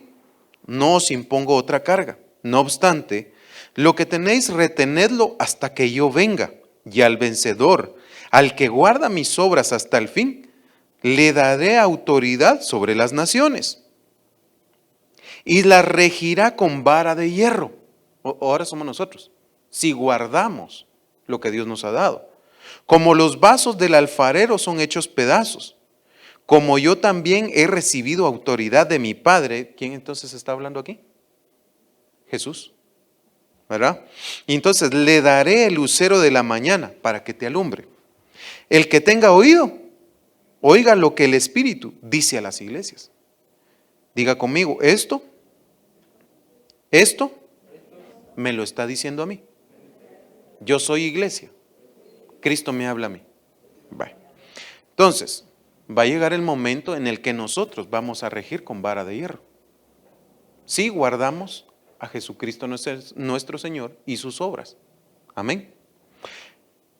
no os impongo otra carga. No obstante, lo que tenéis, retenedlo hasta que yo venga, y al vencedor, al que guarda mis obras hasta el fin, le daré autoridad sobre las naciones, y la regirá con vara de hierro. Ahora somos nosotros, si guardamos lo que Dios nos ha dado. Como los vasos del alfarero son hechos pedazos, como yo también he recibido autoridad de mi Padre. ¿Quién entonces está hablando aquí? Jesús, ¿verdad? Y entonces le daré el lucero de la mañana para que te alumbre. El que tenga oído, Oiga lo que el Espíritu dice a las iglesias. Diga conmigo, esto me lo está diciendo a mí. Yo soy iglesia. Cristo me habla a mí. Bye. Entonces, va a llegar el momento en el que nosotros vamos a regir con vara de hierro. Si guardamos a Jesucristo nuestro Señor y sus obras. Amén.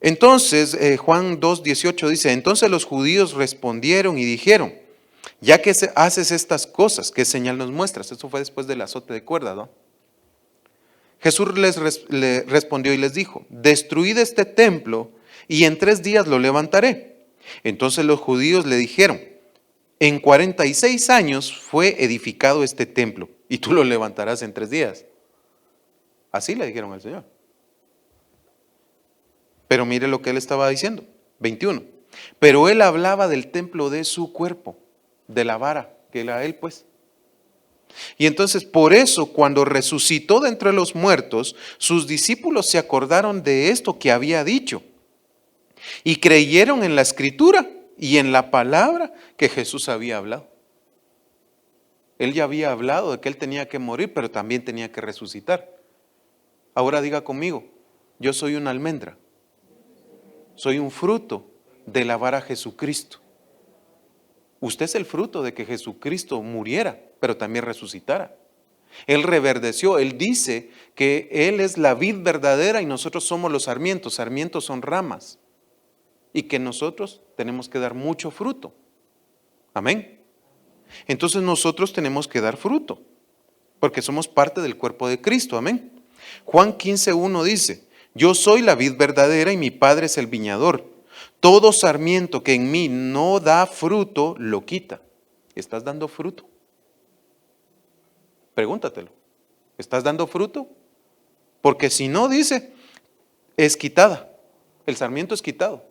Entonces, Juan 2:18 dice, entonces los judíos respondieron y dijeron, ya que haces estas cosas, ¿qué señal nos muestras? Eso fue después del azote de cuerda, ¿no? Jesús les respondió y les dijo, destruid este templo y en 3 días lo levantaré. Entonces los judíos le dijeron, en 46 años fue edificado este templo y tú lo levantarás en 3 días. Así le dijeron al Señor. Pero mire lo que él estaba diciendo, 21. Pero él hablaba del templo de su cuerpo, de la vara, que era él pues. Y entonces por eso cuando resucitó de entre los muertos, sus discípulos se acordaron de esto que había dicho y creyeron en la escritura y en la palabra que Jesús había hablado. Él ya había hablado de que él tenía que morir, pero también tenía que resucitar. Ahora diga conmigo, yo soy una almendra, soy un fruto de la vara Jesucristo. Usted es el fruto de que Jesucristo muriera, pero también resucitara. Él reverdeció, Él dice que Él es la vid verdadera y nosotros somos los sarmientos. Sarmientos son ramas. Y que nosotros tenemos que dar mucho fruto. Amén. Entonces nosotros tenemos que dar fruto, porque somos parte del cuerpo de Cristo. Amén. Juan 15:1 dice, yo soy la vid verdadera y mi Padre es el viñador. Todo sarmiento que en mí no da fruto, lo quita. ¿Estás dando fruto? Pregúntatelo. ¿Estás dando fruto? Porque si no, dice, es quitada. El sarmiento es quitado.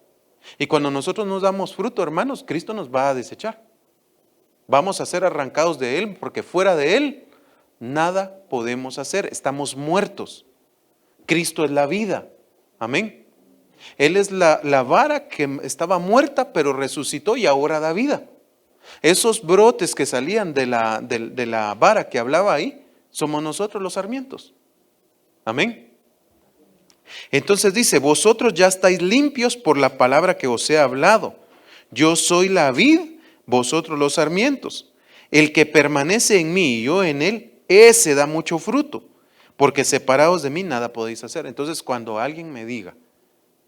Y cuando nosotros nos damos fruto, hermanos, Cristo nos va a desechar. Vamos a ser arrancados de Él, porque fuera de Él, nada podemos hacer. Estamos muertos. Cristo es la vida. Amén. Él es la vara que estaba muerta, pero resucitó y ahora da vida. Esos brotes que salían de la vara que hablaba ahí, somos nosotros los sarmientos. Amén. Entonces dice, vosotros ya estáis limpios por la palabra que os he hablado. Yo soy la vid, vosotros los sarmientos. El que permanece en mí y yo en él, ese da mucho fruto, porque separados de mí nada podéis hacer. Entonces cuando alguien me diga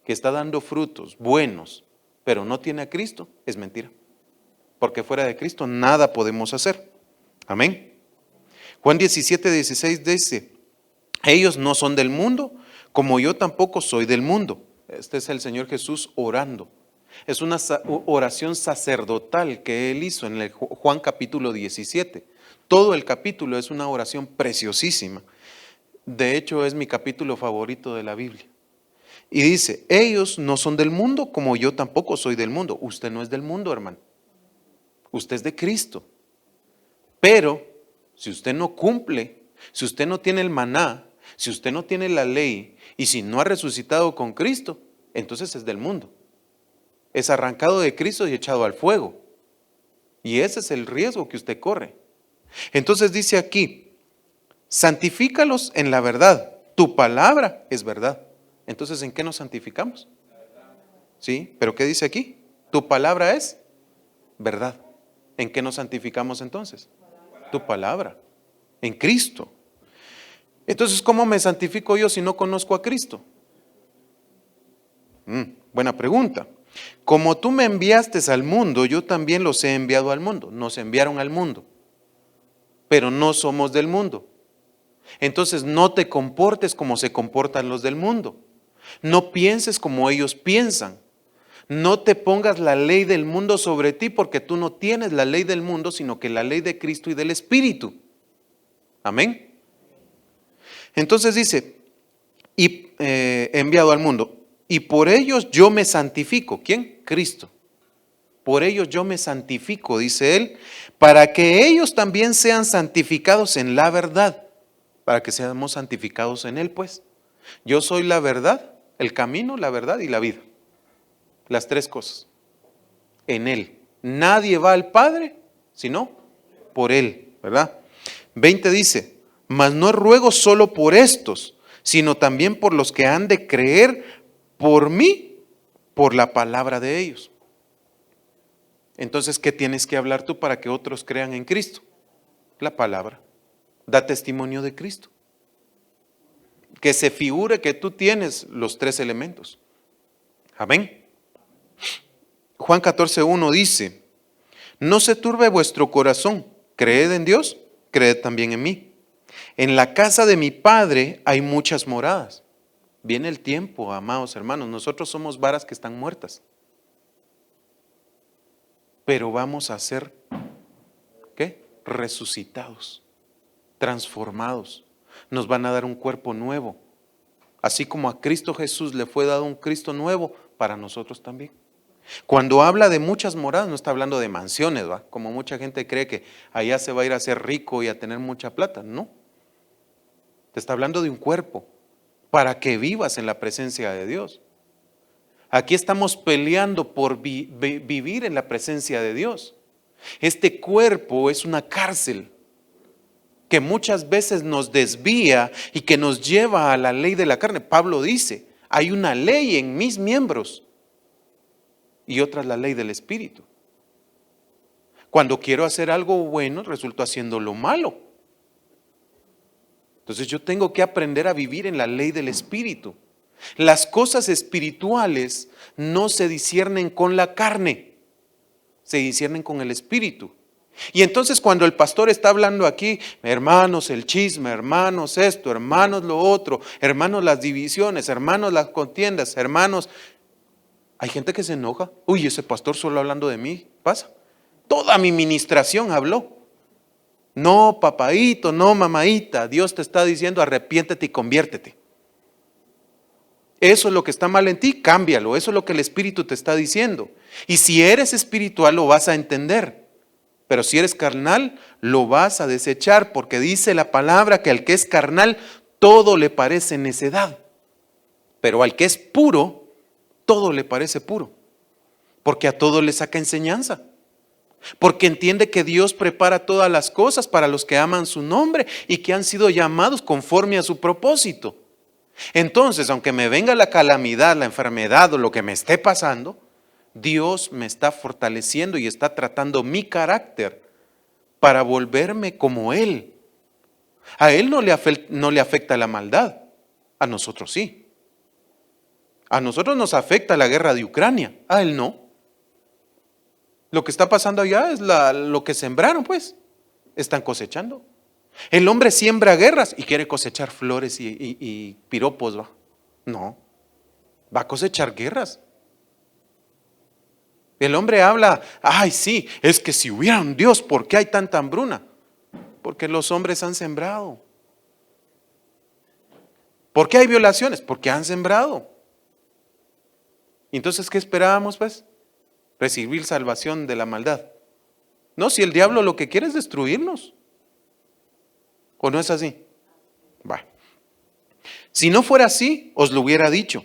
que está dando frutos buenos, pero no tiene a Cristo, es mentira. Porque fuera de Cristo nada podemos hacer. Amén. Juan 17:16 dice, ellos no son del mundo, como yo tampoco soy del mundo. Este es el Señor Jesús orando. Es una oración sacerdotal que Él hizo en el Juan capítulo 17. Todo el capítulo es una oración preciosísima. De hecho, es mi capítulo favorito de la Biblia. Y dice, ellos no son del mundo, como yo tampoco soy del mundo. Usted no es del mundo, hermano. Usted es de Cristo. Pero si usted no cumple, si usted no tiene el maná, si usted no tiene la ley y si no ha resucitado con Cristo, entonces es del mundo. Es arrancado de Cristo y echado al fuego. Y ese es el riesgo que usted corre. Entonces dice aquí, santifícalos en la verdad. Tu palabra es verdad. Entonces, ¿en qué nos santificamos? ¿Sí? ¿Pero qué dice aquí? Tu palabra es verdad. ¿En qué nos santificamos entonces? Tu palabra. En Cristo. Entonces, ¿cómo me santifico yo si no conozco a Cristo? Buena pregunta. Como tú me enviaste al mundo, yo también los he enviado al mundo. Nos enviaron al mundo, pero no somos del mundo. Entonces, no te comportes como se comportan los del mundo. No pienses como ellos piensan. No te pongas la ley del mundo sobre ti, porque tú no tienes la ley del mundo, sino que la ley de Cristo y del Espíritu. Amén. Entonces dice, y enviado al mundo, y por ellos yo me santifico. ¿Quién? Cristo. Por ellos yo me santifico, dice él, para que ellos también sean santificados en la verdad, para que seamos santificados en él, pues. Yo soy la verdad, el camino, la verdad y la vida. Las 3 cosas. En él. Nadie va al Padre sino por Él, ¿verdad? 20 dice, mas no ruego solo por estos, sino también por los que han de creer por mí, por la palabra de ellos. Entonces, ¿qué tienes que hablar tú para que otros crean en Cristo? La palabra. Da testimonio de Cristo. Que se figure que tú tienes los tres elementos. Amén. Juan 14:1 dice, no se turbe vuestro corazón, creed en Dios, creed también en mí. En la casa de mi Padre hay muchas moradas. Viene el tiempo, amados hermanos, nosotros somos varas que están muertas. Pero vamos a ser, ¿qué? Resucitados, transformados. Nos van a dar un cuerpo nuevo. Así como a Cristo Jesús le fue dado un Cristo nuevo, para nosotros también. Cuando habla de muchas moradas, no está hablando de mansiones, ¿va? Como mucha gente cree que allá se va a ir a ser rico y a tener mucha plata. No. Te está hablando de un cuerpo para que vivas en la presencia de Dios. Aquí estamos peleando por vivir en la presencia de Dios. Este cuerpo es una cárcel que muchas veces nos desvía y que nos lleva a la ley de la carne. Pablo dice, hay una ley en mis miembros y otra es la ley del Espíritu. Cuando quiero hacer algo bueno, resulto haciendo lo malo. Entonces yo tengo que aprender a vivir en la ley del Espíritu. Las cosas espirituales no se disciernen con la carne, se disciernen con el Espíritu. Y entonces cuando el pastor está hablando aquí, hermanos el chisme, hermanos esto, hermanos lo otro, hermanos las divisiones, hermanos las contiendas, hermanos, hay gente que se enoja. Uy, ese pastor solo hablando de mí, pasa. Toda mi ministración habló. No, papaíto, no, mamaíta, Dios te está diciendo arrepiéntete y conviértete. Eso es lo que está mal en ti, cámbialo. Eso es lo que el Espíritu te está diciendo. Y si eres espiritual lo vas a entender. Pero si eres carnal, lo vas a desechar, porque dice la palabra que al que es carnal, todo le parece necedad. Pero al que es puro, todo le parece puro. Porque a todo le saca enseñanza. Porque entiende que Dios prepara todas las cosas para los que aman su nombre y que han sido llamados conforme a su propósito. Entonces, aunque me venga la calamidad, la enfermedad o lo que me esté pasando, Dios me está fortaleciendo y está tratando mi carácter para volverme como Él. A Él no le afecta la maldad, a nosotros sí. A nosotros nos afecta la guerra de Ucrania, a Él no. Lo que está pasando allá es lo que sembraron, pues, están cosechando. El hombre siembra guerras y quiere cosechar flores y piropos, ¿va? No, va a cosechar guerras. El hombre habla, ay sí, es que si hubiera un Dios, ¿por qué hay tanta hambruna? Porque los hombres han sembrado. ¿Por qué hay violaciones? Porque han sembrado. Entonces, ¿qué esperábamos pues? Recibir salvación de la maldad. No, si el diablo lo que quiere es destruirnos. ¿O no es así? Va. Si no fuera así, os lo hubiera dicho,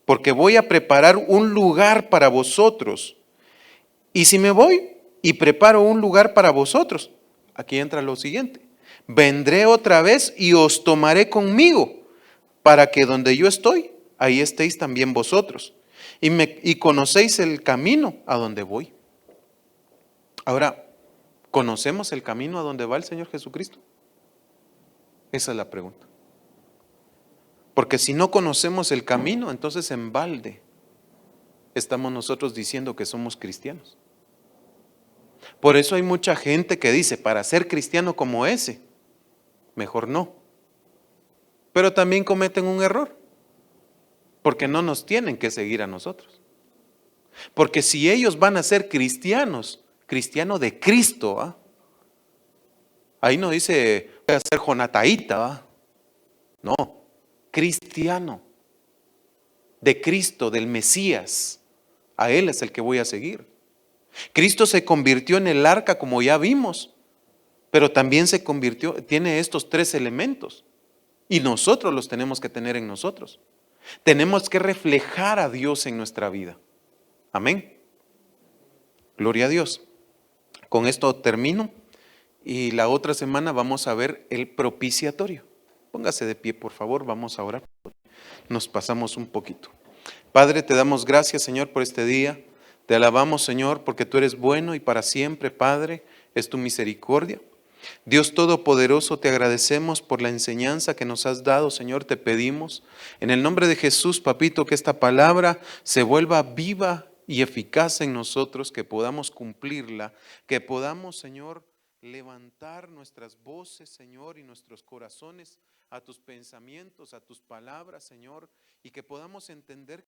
porque voy a preparar un lugar para vosotros. Y si me voy y preparo un lugar para vosotros, aquí entra lo siguiente, vendré otra vez y os tomaré conmigo, para que donde yo estoy, ahí estéis también vosotros. Y conocéis el camino a donde voy. Ahora, ¿conocemos el camino a donde va el Señor Jesucristo? Esa es la pregunta. Porque si no conocemos el camino, entonces en balde estamos nosotros diciendo que somos cristianos. Por eso hay mucha gente que dice, para ser cristiano como ese, mejor no. Pero también cometen un error, porque no nos tienen que seguir a nosotros. Porque si ellos van a ser cristianos, cristiano de Cristo, ¿ah? Ahí no dice, voy a ser jonataíta, ¿ah? No, cristiano, de Cristo, del Mesías, a Él es el que voy a seguir. Cristo se convirtió en el arca como ya vimos, pero también se convirtió, tiene estos tres elementos y nosotros los tenemos que tener en nosotros. Tenemos que reflejar a Dios en nuestra vida. Amén. Gloria a Dios. Con esto termino y la otra semana vamos a ver el propiciatorio. Póngase de pie, por favor, vamos a orar. Nos pasamos un poquito. Padre, te damos gracias, Señor, por este día. Te alabamos, Señor, porque tú eres bueno y para siempre, Padre, es tu misericordia. Dios Todopoderoso, te agradecemos por la enseñanza que nos has dado, Señor, te pedimos. En el nombre de Jesús, papito, que esta palabra se vuelva viva y eficaz en nosotros, que podamos cumplirla, que podamos, Señor, levantar nuestras voces, Señor, y nuestros corazones a tus pensamientos, a tus palabras, Señor, y que podamos entender